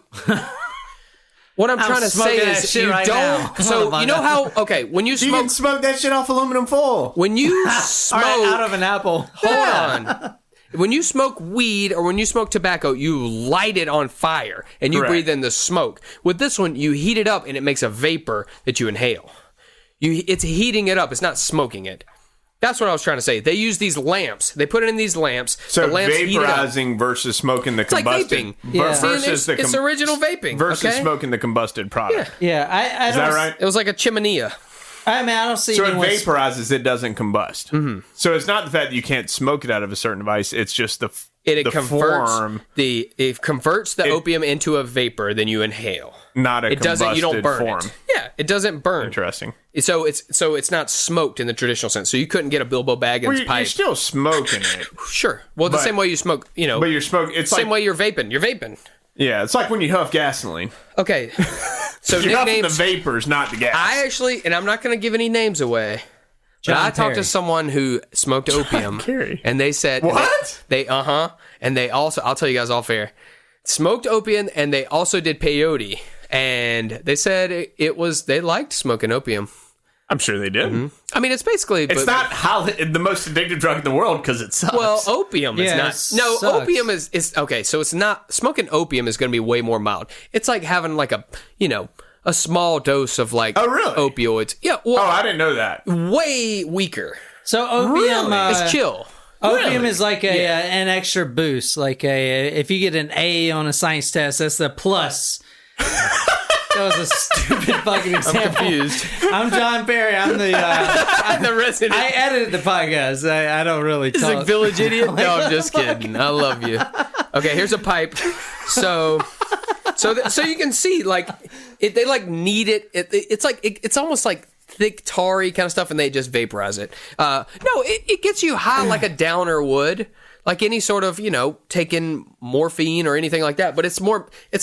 what I'm trying to say is you right don't. now. So you know how? Okay, when you You smoke, can smoke that shit off aluminum foil. when you All smoke, right, out of an apple. hold on. When you smoke weed or when you smoke tobacco, you light it on fire and you Correct. breathe in the smoke. With this one, you heat it up and it makes a vapor that you inhale. It's heating it up. It's not smoking it. That's what I was trying to say. They use these lamps. They put it in these lamps. So the lamps heat it up. vaporizing versus smoking the It's like combusted. vaping. Yeah. Versus the It's original vaping. versus okay? smoking the combusted product. Yeah, I Is don't. that right? It was like a chimenea. I mean, I don't see So it anyone. vaporizes, it doesn't combust. Mm-hmm. So it's not the fact that you can't smoke it out of a certain device, it's just the Converts form, it converts the opium into a vapor, then you inhale. not a It doesn't. You don't combusted burn form. it. Yeah, it doesn't burn. Interesting. So it's not smoked in the traditional sense. So you couldn't get a Bilbo Baggins Well, you're pipe. still smoking it, Sure. Well, the But- same way you smoke, but you're smoking. It's same like way you're vaping. You're vaping. yeah, it's like when you huff gasoline. Okay. So You're huffing the nicknames. vapors, not the gas. I actually, and I'm not going to give any names away. But John I talked Perry. to someone who smoked opium, Kerry. and they said What? They and they also, I'll tell you guys off air, smoked opium, and they also did peyote, and they said they liked smoking opium. I'm sure they did. I mean, it's basically It's not the most addictive drug in the world because it sucks. well, opium is Yeah, not. it No, sucks. opium is okay. So it's not smoking opium is going to be way more mild. It's like having like a small dose of like Oh, really? opioids. Yeah, well, I didn't know that. way weaker. So opium, It's chill. opium is like an extra boost. Like if you get an A on a science test, that's the plus. That was a stupid fucking example. I'm confused. I'm John Perry. I'm the. I'm the resident. I edited the podcast. I don't really It's talk. like village idiot. No, I'm just kidding. I love you. Okay, here's a pipe. So you can see like they like knead it. It's like it's almost like thick tarry kind of stuff, and they just vaporize it. No, it gets you high like a downer would. Like any sort of, taking morphine or anything like that. But it's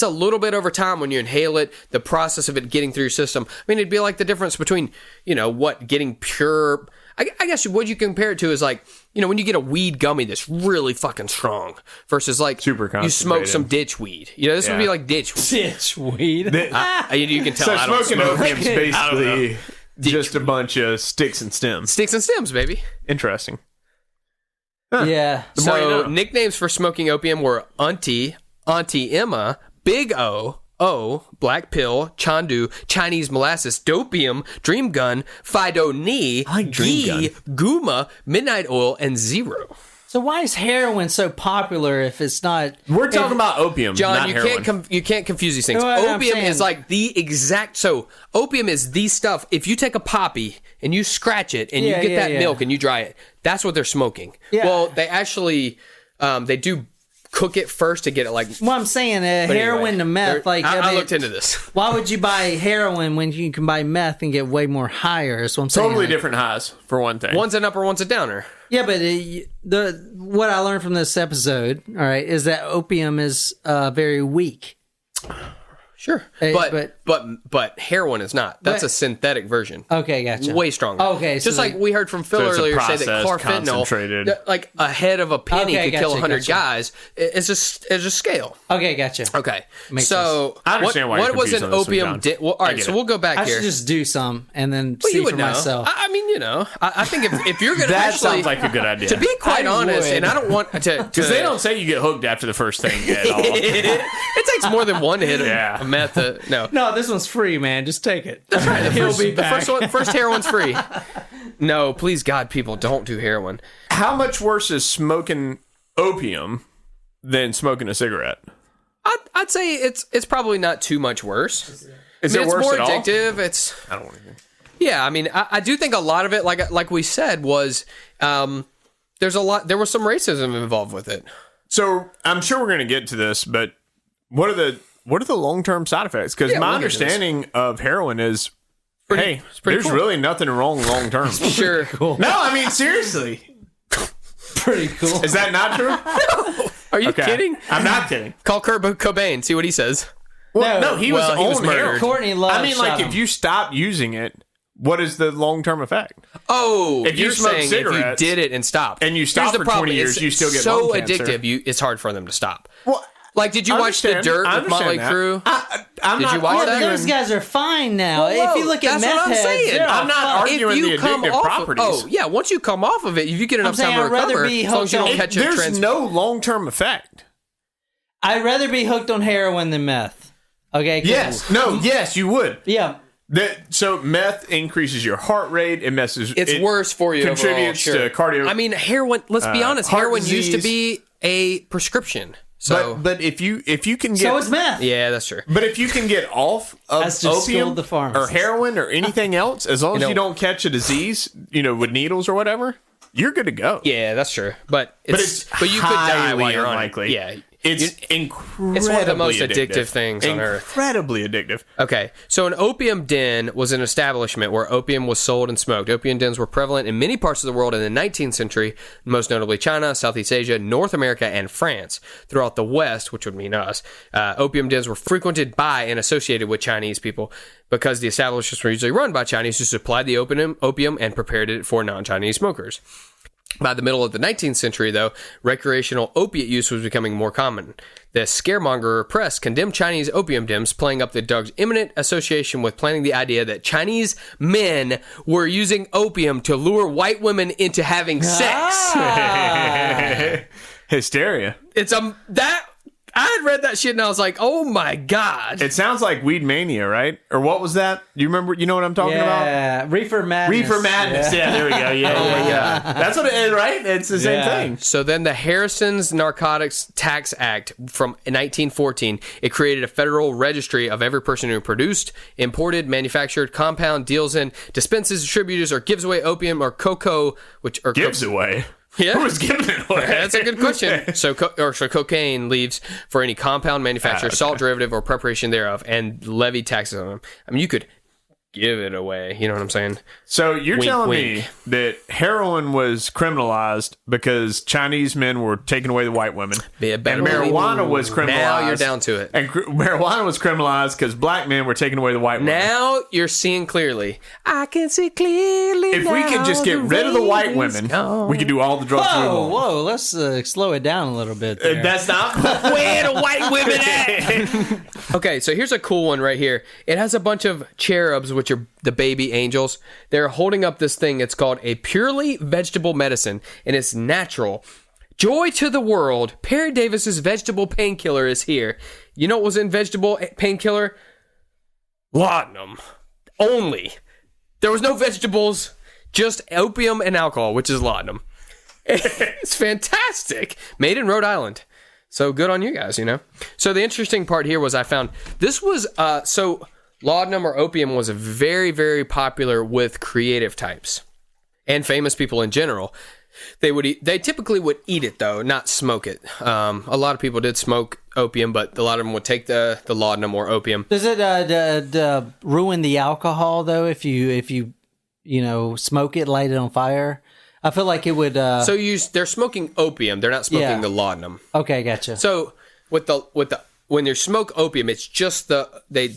a little bit over time when you inhale it, the process of it getting through your system. I mean, it'd be like the difference between, getting pure. I guess what you compare it to is like, when you get a weed gummy that's really fucking strong versus like Super you smoke concentrated. some ditch weed. This would be like ditch weed. Ditch weed. You can tell So I don't smoking smoke. opium is I don't basically just a bunch of sticks and stems. Sticks and stems, baby. Interesting. Yeah. The more you So know. nicknames for smoking opium were Auntie Emma, Big O, Black Pill, Chandu, Chinese Molasses, Dopium, Dream Gun, Fido Knee, like Dream Ghee, Guma, Midnight Oil, and Zero. So why is heroin so popular if it's not? We're talking about opium, John, not you heroin. can't confuse these things. No, I'm Opium saying- is like the exact. So opium is the stuff. If you take a poppy and you scratch it and Yeah, you get yeah, that yeah. milk and you dry it, that's what they're smoking. Yeah. Well, they actually they do cook it first to get it like. Well, I'm saying But heroin anyway, to meth. Like I mean, looked into this. Why would you buy heroin when you can buy meth and get way more higher? That's what I'm saying. Totally Like, different highs, for one thing. One's an upper, one's a downer. Yeah, but what I learned from this episode, all right, is that opium is very weak. Sure, But but heroin is not. That's But- a synthetic version. Okay, gotcha. Way stronger. Okay, so just like we heard from Phil So it's a earlier say that processed, concentrated. carfentanil, like a head of a penny Okay, could kill gotcha, 100 gotcha. guys. It's a scale. Okay, gotcha. Okay, Makes so I understand why you're what was confused an on this one, opium? John. Well, all I right, get so it. we'll go back I here. should just do some and then Well, see you would for know. myself. I mean, I think if you're gonna That actually, sounds like a good idea. to be quite I honest, would. and I don't want to Because they don't say you get hooked after the first thing at all. it takes more than one hit Yeah. of meth. No, No, this one's free, man. Just take it. That's right. He'll be back. First heroin's free. No, please God, people don't do heroin. How much worse is smoking opium than smoking a cigarette? I'd say it's probably not too much worse. Is I mean, it it's worse more at all? addictive. It's I don't want to hear. yeah. I mean, I do think a lot of it, like we said, was there was some racism involved with it. So I'm sure we're going to get to this, but what are the long-term side effects? Because Yeah, my we'll get to this. understanding of heroin is, hey, pretty there's cool. really nothing wrong long-term. Sure. No, I mean seriously, Pretty cool. is that not true? Are you Okay. kidding? I'm not kidding. Call Kurt Cobain. See what he says. Well, no, he was well, he was on murdered. heroin. Courtney Love I mean, like shot if him. you stop using it, what is the long-term effect? Oh, If you you're smoke saying if cigarettes you did it and stopped, and you Here's stop the for problem. 20 years, It's you still get so lung cancer. addictive. It's hard for them to stop. Well, Like, did you I watch The understand. Dirt I with Motley understand Crue? that. I'm Did not you watch Yeah, that? but those guys are fine now. Whoa, if you look at that's meth what I'm heads, saying. they're I'm not fucked. arguing If you the come addictive off properties. oh yeah, once you come off of it, if you get enough saying time to I'd rather recover, be as long as you hooked don't on- catch a There's no long-term effect. I'd rather be hooked on heroin than meth. Okay? 'Cause- Yes. No. Yes, you would. Yeah. So meth increases your heart rate. It messes. it's it worse for you. Contributes overall, sure. to cardio. I mean, heroin. Let's be honest. heart Heroin used to disease. be a prescription. So but if you can get So it's meth. yeah, that's true. But if you can get off of That's just opium schooled the or pharmacist. heroin or anything else, as long as know- you don't catch a disease, with needles or whatever, you're good to go. Yeah, that's true. But But but you could die highly while you're unlikely. on it. Yeah, It's incredibly it's one of the most addictive addictive things on earth. Incredibly addictive. Okay, so an opium den was an establishment where opium was sold and smoked. Opium dens were prevalent in many parts of the world in the 19th century, most notably China, Southeast Asia, North America, and France. Throughout the West, which would mean us, opium dens were frequented by and associated with Chinese people because the establishments were usually run by Chinese who supplied the opium and prepared it for non-Chinese smokers. By the middle of the 19th century, though, recreational opiate use was becoming more common. The scaremonger press condemned Chinese opium dens, playing up the drug's imminent association with planting the idea that Chinese men were using opium to lure white women into having sex. Hysteria. It's that I had read that shit and I was like, oh my god. It sounds like Weed Mania, right? Or what was that? You remember? You know what I'm talking about? Yeah. Reefer Madness. Reefer Madness. Yeah, there we go. Yeah. That's what it is, right? It's the same thing. So then the Harrison's Narcotics Tax Act from 1914, it created a federal registry of every person who produced, imported, manufactured, compound, deals in, dispenses, distributes, or gives away opium or cocoa, Gives away. Yeah. Who was giving it away? That's a good question. So cocaine leaves for any compound manufacture, salt derivative, or preparation thereof, and levy taxes on them. I mean, you could give it away. You know what I'm saying? So you're Wink, telling wink. me that heroin was criminalized because Chinese men were taking away the white women, Yeah, and better believe- marijuana was criminalized. Now you're down to it. And marijuana was criminalized because black men were taking away the white women. Now you're seeing clearly. I can see clearly. If we could just get rid of the white women, we could do all the drugs we Whoa, want. whoa. Let's slow it down a little bit there. That's not. Where the white women at? Okay, so here's a cool one right here. It has a bunch of cherubs, which are the baby angels. They're holding up this thing. It's called a purely vegetable medicine, and it's natural. Joy to the world. Perry Davis's vegetable painkiller is here. You know what was in vegetable painkiller? Laudanum. Only. There was no vegetables, just opium and alcohol, which is laudanum. It's fantastic. Made in Rhode Island. So good on you guys, So the interesting part here was I found this was, laudanum or opium was very, very popular with creative types and famous people in general. They typically would eat it though, not smoke it. A lot of people did smoke opium, but a lot of them would take the laudanum or opium. Does it ruin the alcohol though if you smoke it, light it on fire? I feel like it would. They're smoking opium. They're not smoking Yeah. the laudanum. Okay, gotcha. So with the when you smoke opium, it's just they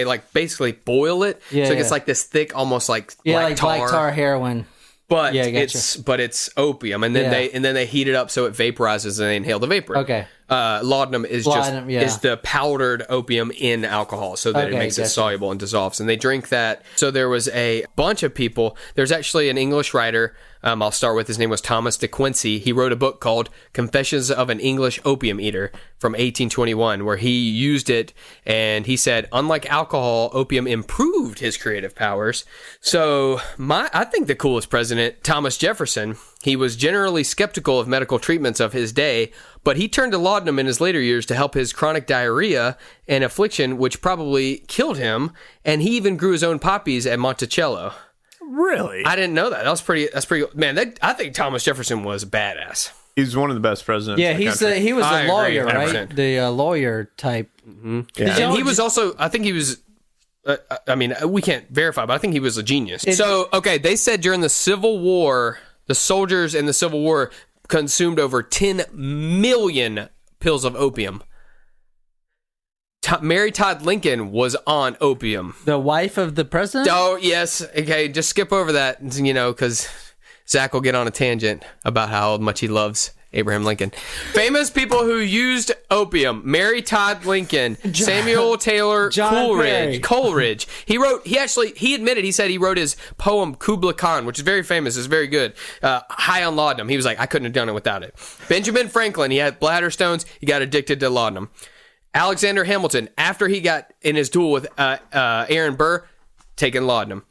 like basically boil it, so it gets like this thick, almost like black tar. Black tar heroin. But it's opium, and then they heat it up so it vaporizes and they inhale the vapor. Okay. Laudanum is is the powdered opium in alcohol, so that it makes it soluble and dissolves. And they drink that. So there was a bunch of people. There's actually an English writer. I'll start with, his name was Thomas de Quincey. He wrote a book called Confessions of an English Opium Eater from 1821, where he used it, and he said, unlike alcohol, opium improved his creative powers. So I think the coolest president, Thomas Jefferson, he was generally skeptical of medical treatments of his day, but he turned to laudanum in his later years to help his chronic diarrhea, an affliction which probably killed him, and he even grew his own poppies at Monticello. Really? I didn't know that. That's pretty. Man, I think Thomas Jefferson was badass. He's one of the best presidents. Yeah, in the country. he was a lawyer, 100%. right? The lawyer type. Mm-hmm. Yeah. And he was also. I think he was. I mean, we can't verify, but I think he was a genius. So, okay, they said during the Civil War, the soldiers in the Civil War consumed over 10 million pills of opium. Mary Todd Lincoln was on opium. The wife of the president? Oh, yes. Okay, just skip over that, because Zach will get on a tangent about how much he loves Abraham Lincoln. Famous people who used opium: Mary Todd Lincoln, Samuel Taylor Coleridge. He admitted, he said he wrote his poem Kubla Khan, which is very famous, it's very good, high on laudanum. He was like, I couldn't have done it without it. Benjamin Franklin, he had bladder stones, he got addicted to laudanum. Alexander Hamilton, after he got in his duel with Aaron Burr, taking laudanum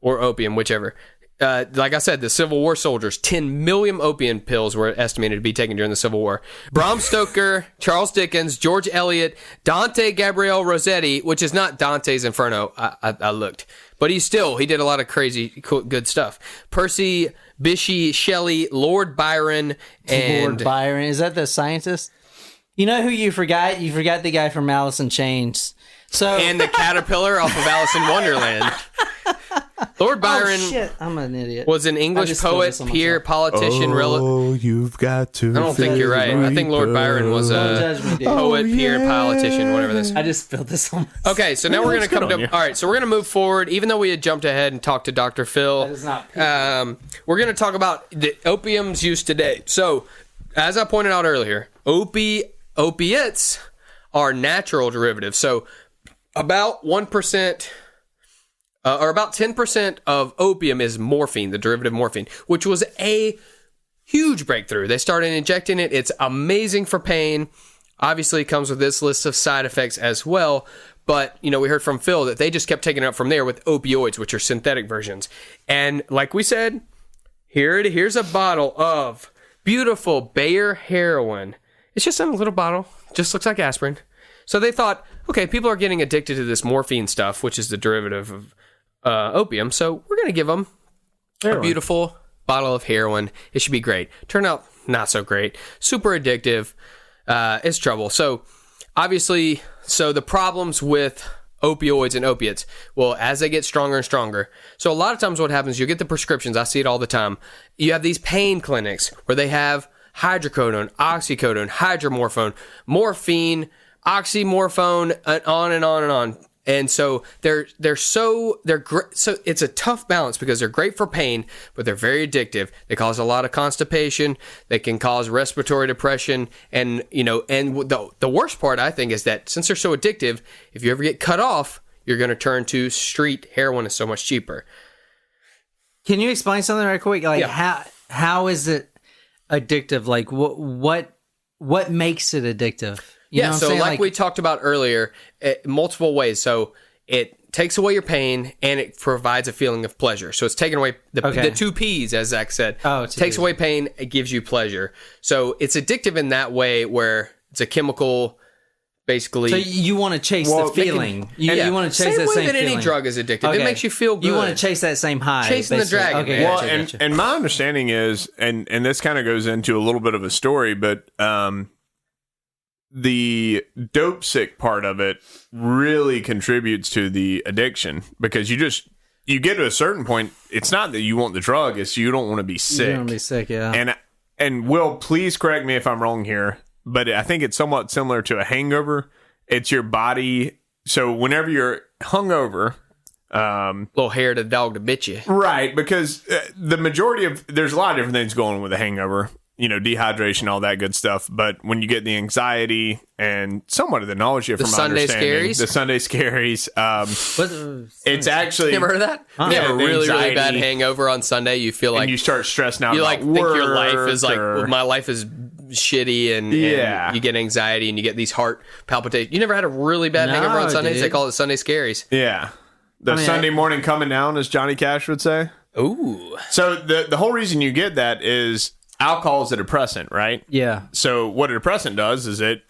or opium, whichever. Like I said, the Civil War soldiers, 10 million opium pills were estimated to be taken during the Civil War. Bram Stoker, Charles Dickens, George Eliot, Dante Gabriel Rossetti, which is not Dante's Inferno, I looked. But he did a lot of crazy, cool, good stuff. Percy Bysshe Shelley, Lord Byron, and... Lord Byron, is that the scientist? You know who you forgot? You forgot the guy from Alice in Chains. And the caterpillar off of Alice in Wonderland. Lord Byron I'm an idiot. was an English poet, peer, politician. You've got to. I don't think you're right. I think Lord Byron was a poet, peer, politician, whatever this is. I just spilled this on myself. Okay, so now we're going to come to... All right, so we're going to move forward. Even though we had jumped ahead and talked to Dr. Phil, That is not we're going to talk about the opium's use today. So, as I pointed out earlier, opiates are natural derivatives. So, about 1%... or about 10% of opium is morphine, the derivative morphine, which was a huge breakthrough. They started injecting it. It's amazing for pain. Obviously, it comes with this list of side effects as well. But, we heard from Phil that they just kept taking it up from there with opioids, which are synthetic versions. And like we said, here's a bottle of beautiful Bayer heroin. It's just in a little bottle. Just looks like aspirin. So they thought, okay, people are getting addicted to this morphine stuff, which is the derivative of opium, so we're going to give them a beautiful bottle of heroin. It should be great. Turned out not so great. Super addictive. It's trouble. So, obviously, the problems with opioids and opiates, well, as they get stronger and stronger. So, a lot of times what happens, you get the prescriptions. I see it all the time. You have these pain clinics where they have hydrocodone, oxycodone, hydromorphone, morphine, oxymorphone, and on and on and on. And so they're great. So it's a tough balance because they're great for pain, but they're very addictive. They cause a lot of constipation. They can cause respiratory depression. And, the worst part, I think, is that since they're so addictive, if you ever get cut off, you're going to turn to street heroin. Is so much cheaper. Can you explain something right quick? Like, how is it addictive? Like, what makes it addictive? So like we talked about earlier, multiple ways. So it takes away your pain and it provides a feeling of pleasure. So it's taking away the two P's, as Zach said. It takes away pain, it gives you pleasure. So it's addictive in that way where it's a chemical, basically. So you want to chase the feeling. You want to chase that same feeling. Any drug is addictive. It makes you feel good. You want to chase that same high. Chasing the dragon. Okay, well, and my understanding is, and this kind of goes into a little bit of a story, but the dope sick part of it really contributes to the addiction because you get to a certain point. It's not that you want the drug; it's you don't want to be sick. You don't want to be sick, yeah. And Will, please correct me if I'm wrong here. but I think it's somewhat similar to a hangover. It's your body. So whenever you're hungover, little hair to the dog to bit you. right? Because the majority of there's a lot of different things going on with a hangover. Dehydration, all that good stuff. But when you get the anxiety and somewhat of the nausea from my understanding, the Sunday scaries, it's actually... You ever heard of that? You have a really, really bad hangover on Sunday. You feel like... And you start stressing out you about think work your life is like, or, my life is shitty and you get anxiety and you get these heart palpitations. You never had a really bad hangover on Sundays? Dude. They call it Sunday scaries. Yeah. Sunday morning coming down, as Johnny Cash would say. Ooh. So the whole reason you get that is... Alcohol is a depressant, right? Yeah. So what a depressant does is it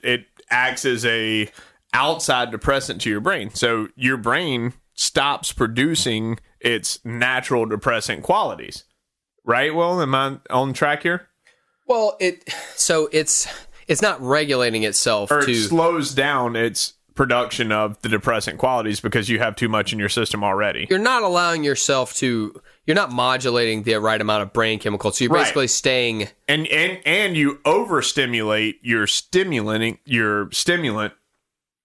acts as a outside depressant to your brain. So your brain stops producing its natural depressant qualities. Right? Well, am I on track here? Well, it's not regulating itself or it slows down its production of the depressant qualities because you have too much in your system already. You're not allowing yourself to... You're not modulating the right amount of brain chemicals. So you're basically staying... And you overstimulate your stimulant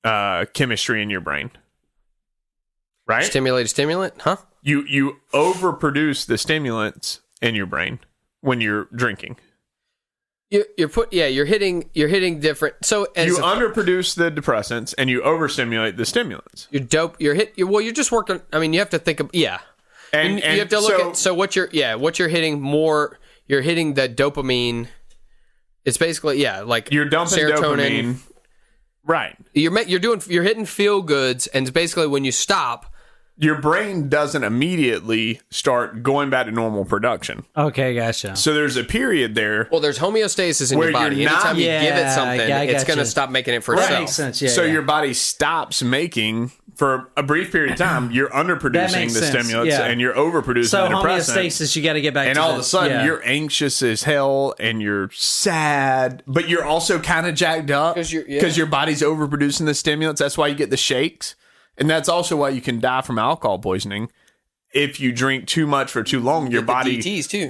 chemistry in your brain. Right? Stimulate a stimulant? Huh? You overproduce the stimulants in your brain when you're drinking. You're hitting different. So you underproduce the depressants and you overstimulate the stimulants. You're just working. I mean, you have to think of and you have to look at what you're hitting more. You're hitting the dopamine. It's basically like you're dumping serotonin. Dopamine. Right. You're hitting feel goods, and it's basically when you stop. Your brain doesn't immediately start going back to normal production. Okay, gotcha. So there's a period there. Well, there's homeostasis in your body. Anytime you give it something, it's going to stop making it for itself. That makes sense. Yeah, so your body stops making, for a brief period of time, you're underproducing the stimulants and you're overproducing the depressant. Homeostasis, you got to get back and to all of a sudden, you're anxious as hell and you're sad, but you're also kind of jacked up because your body's overproducing the stimulants. That's why you get the shakes. And that's also why you can die from alcohol poisoning. If you drink too much for too long, your body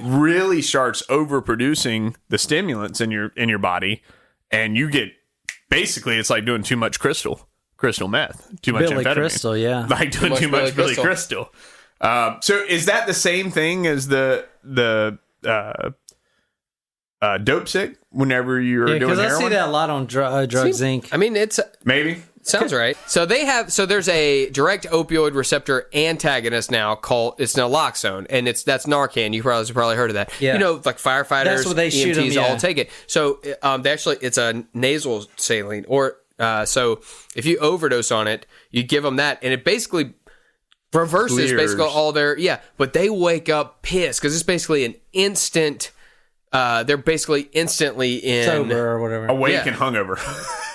really starts overproducing the stimulants in your body, and you get basically it's like doing too much crystal meth, too much Billy amphetamine, Crystal, like doing too much Billy Crystal. So is that the same thing as the dope sick? Whenever you're doing heroin, because I see that a lot on Drugs Inc. I mean, it's maybe. Sounds right. So there's a direct opioid receptor antagonist now called naloxone, and that's Narcan. You probably heard of that. Yeah. Like firefighters, that's what they shoot EMTs them, all take it. So it's a nasal saline, or so if you overdose on it, you give them that, and it basically reverses basically all their but they wake up pissed because it's basically an instant. They're basically instantly in sober or whatever, awake and hungover.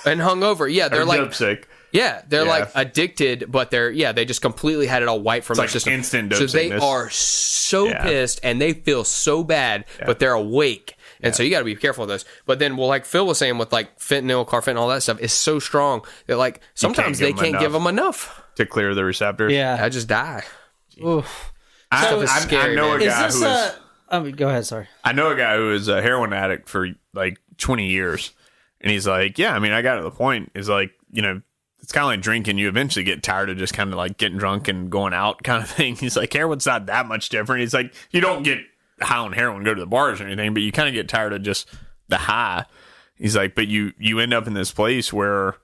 And hungover, they're like dope sick. Yeah, they're like addicted, but they just completely had it all wiped from their system. Instant dope so sickness. They are so pissed and they feel so bad, but they're awake. And so you got to be careful of those. But then, like Phil was saying with like fentanyl, carfentanil, all that stuff is so strong that like sometimes they can't give them enough to clear the receptors. Yeah, I just die. Oof. I know a guy who is. Go ahead. Sorry. I know a guy who was a heroin addict for like 20 years. And he's like, I mean, I got to the point. Is like, it's kind of like drinking. You eventually get tired of just kind of like getting drunk and going out kind of thing. He's like, heroin's not that much different. He's like, you don't get high on heroin, go to the bars or anything, but you kind of get tired of just the high. He's like, but you end up in this place where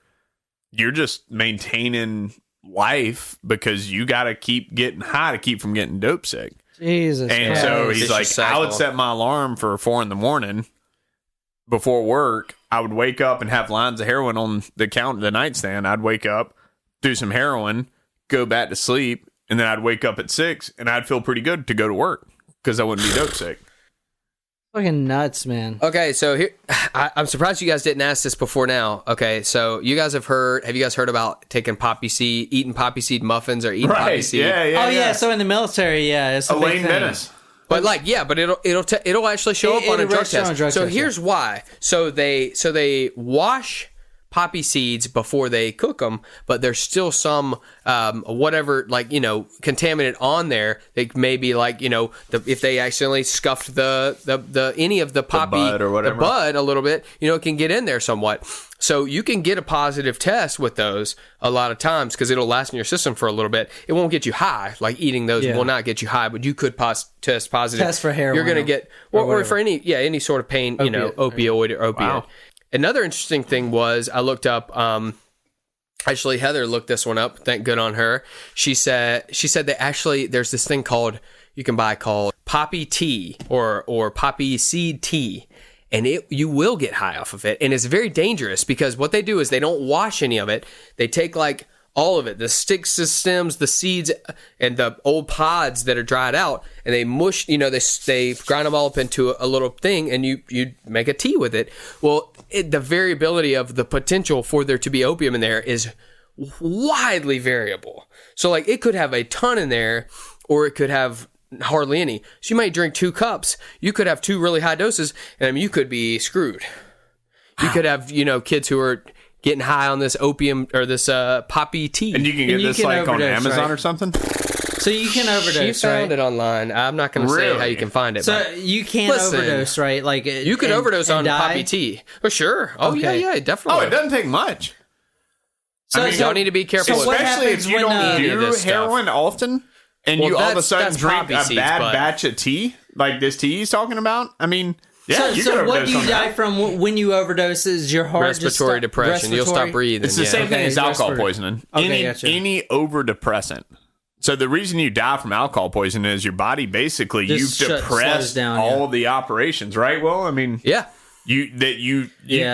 you're just maintaining life because you got to keep getting high to keep from getting dope sick. Jesus. And so he's like, I would set my alarm for 4 a.m. before work. I would wake up and have lines of heroin on the nightstand. I'd wake up, do some heroin, go back to sleep, and then I'd wake up at 6 and I'd feel pretty good to go to work because I wouldn't be dope sick. Fucking nuts, man. Okay, so here I'm surprised you guys didn't ask this before now. Okay, so you guys have you guys heard about eating poppy seed muffins or eating poppy seed? Yeah. So in the military, it's a Elaine Menace. But but it'll actually show up on a drug test. So here's why. So they wash poppy seeds before they cook them, but there's still some whatever, like, contaminant on there. It may be like, if they accidentally scuffed the any of the poppy, bud or whatever, the bud a little bit, it can get in there somewhat. So you can get a positive test with those a lot of times because it'll last in your system for a little bit. It won't get you high. Like eating those will not get you high, but you could test positive. Test for heroin. You're going to get, or for any sort of pain, opioid or opiate. Wow. Another interesting thing was I looked up, actually Heather looked this one up. Thank good on her. She said that actually there's this thing you can buy called poppy tea or poppy seed tea. And you will get high off of it. And it's very dangerous because what they do is they don't wash any of it. They take like all of it, the sticks, the stems, the seeds, and the old pods that are dried out, and they mush, they grind them all up into a little thing, and you make a tea with it. Well, the variability of the potential for there to be opium in there is widely variable. So like it could have a ton in there, or it could have hardly any. So you might drink 2 cups. You could have 2 really high doses, and you could be screwed. You could have, kids who are getting high on this opium or this poppy tea. And you can get this like on Amazon or something? So you can overdose, She found it online. I'm not going to say how you can find it. So you can't overdose, right? Like you could overdose on poppy tea. Oh, sure. Oh, okay. yeah, definitely. Oh, it doesn't take much. So y'all need to be careful. Especially if you don't do heroin often. And you all of a sudden drink a bad batch of tea, like this tea he's talking about. I mean, so what do you die from when you overdose? Is your heart respiratory depression? You'll stop breathing. It's the same thing as alcohol poisoning. Okay, any overdepressant. So the reason you die from alcohol poisoning is your body basically you've depressed all the operations, right? Well, I mean, You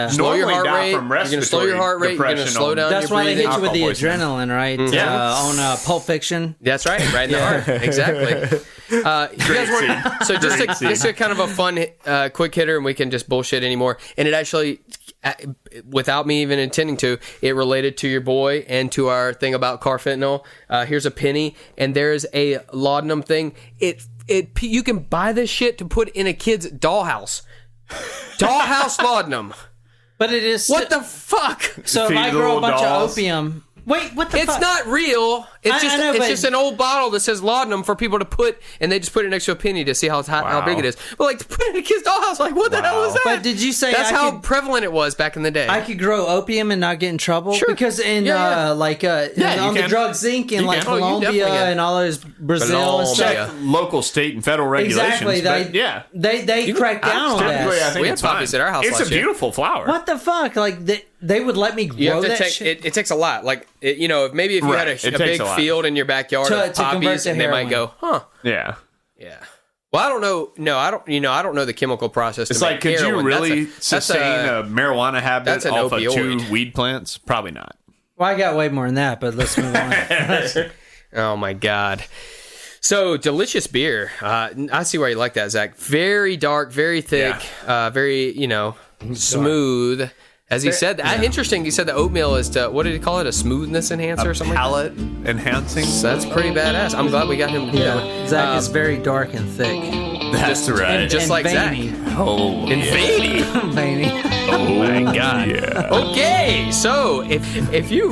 slow your heart die rate. From you're gonna slow your heart rate. You're gonna slow down. That's your why they breathing. hit you with the adrenaline, right? On Pulp Fiction. That's right, right in the heart. Exactly. You guys want, so just a kind of a fun, quick hitter, and we can just bullshit anymore. And it actually, without me even intending to, it related to your boy and to our thing about carfentanil. Here's a penny, and there's a laudanum thing. You can buy this shit to put in a kid's dollhouse. Dollhouse laudanum. But it is... What the fuck? So if I grow a bunch of opium... Wait, what the fuck? It's not real. It's just an old bottle that says laudanum for people to put, and they just put it next to a penny to see how big it is. But like to put it in a kid's dollhouse, like what the hell is that? But did you say that's how prevalent it was back in the day? I could grow opium and not get in trouble? Sure. Because on the drug zinc in like Colombia and all those Brazil and stuff. Local, state, and federal regulations. Exactly. They crack down on that. I think we had poppies at our house. It's a beautiful flower. What the fuck? Like they would let me grow that shit? It takes a lot. Like maybe if you had a big field in your backyard of poppies, and they might go, huh? Yeah. Well, I don't know. No, I don't. I don't know the chemical process. It's like, could you really sustain a marijuana habit off of 2 weed plants? Probably not. Well, I got way more than that, but let's move on. Oh my god. So delicious beer. I see why you like that, Zach. Very dark, very thick, very smooth. As he said, interesting. He said the oatmeal is what did he call it? A smoothness enhancer or something? Palate enhancing. So that's pretty badass. I'm glad we got him. Zach is very dark and thick. That's right. Just like veiny. Zach. Oh, and veiny. Veiny. Oh my god. Yeah. Okay, so if you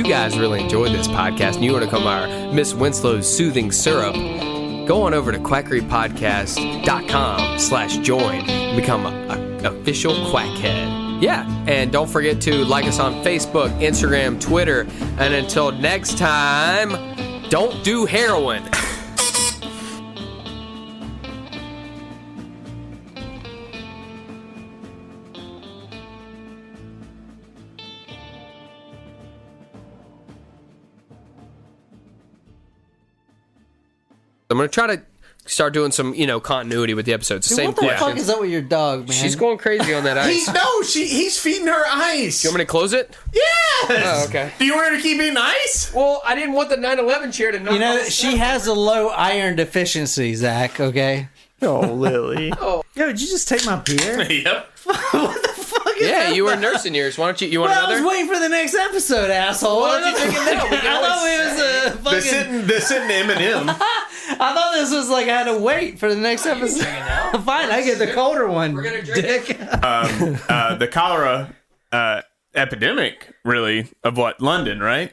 guys really enjoyed this podcast and you want to come our Miss Winslow's Soothing Syrup, go on over to quackerypodcast.com/join and become an official quackhead. Yeah, and don't forget to like us on Facebook, Instagram, Twitter, and until next time, don't do heroin. I'm going to try to start doing some, continuity with the episodes. Dude, what the fuck is up with your dog, man? She's going crazy on that ice. He's feeding her ice. You want me to close it? Yes. Oh, okay. Do you want her to keep eating ice? Well, I didn't want the 9/11 chair to knock she has a low iron deficiency, Zach, okay? Oh, Lily. Yo, did you just take my beer? Yep. What the fuck is that? Yeah, you were nursing yours. Why don't you want another? I was waiting for the next episode, asshole. Why don't you take it now? I thought it was a fucking... The sitting M&M. I thought this was like I had to wait for the next episode. Fine, I get the colder one. We're gonna drink dick. The cholera epidemic, really, of what? London, right?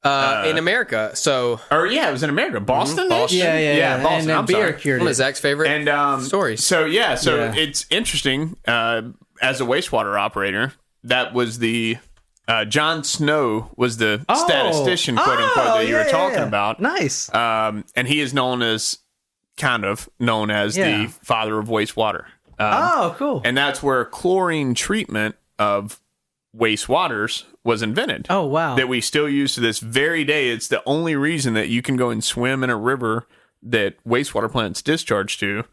In America. So, Or yeah, it was in America. Boston? Boston. Yeah. Boston. And then I'm beer sorry. cured one of it. Zach's favorite And stories. So Yeah. it's interesting. As a wastewater operator, that was the Jon Snow was the statistician, quote unquote, that you were talking about. Nice. And he is known as Yeah. the father of wastewater. Cool. And that's where chlorine treatment of wastewaters was invented. Oh, wow. That we still use to this very day. It's the only reason that you can go and swim in a river that wastewater plants discharge to,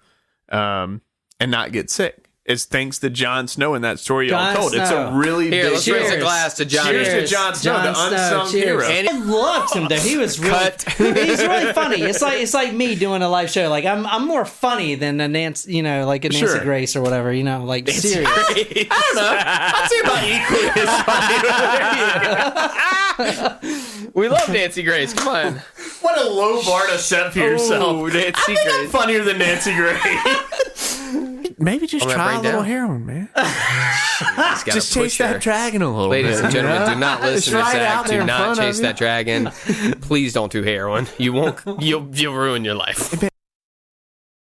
and not get sick. It's thanks to Jon Snow in that story y'all Jon told. It's Snow. a really Here, big let's raise a Cheers. glass to John. Cheers to Cheers. Jon Snow, Jon the unsung cheers. hero. And- I loved him though. He was really, he's really funny. It's like me doing a live show. Like I'm more funny than a Nancy, like a Nancy Sure. Grace or whatever. Like serious. I don't know. I'd say about equally as funny. We love Nancy Grace. Come on. What a low bar to set for yourself. Ooh, Nancy I think I'm Grace. funnier than Nancy Grace. Maybe just I'm gonna try a break little down. heroin, man. Just Just chase that dragon a little Ladies bit. and gentlemen, do not It's listen to right Zach. out there Do in not front of chase you. that dragon. Please don't do heroin. You won't. You'll ruin your life.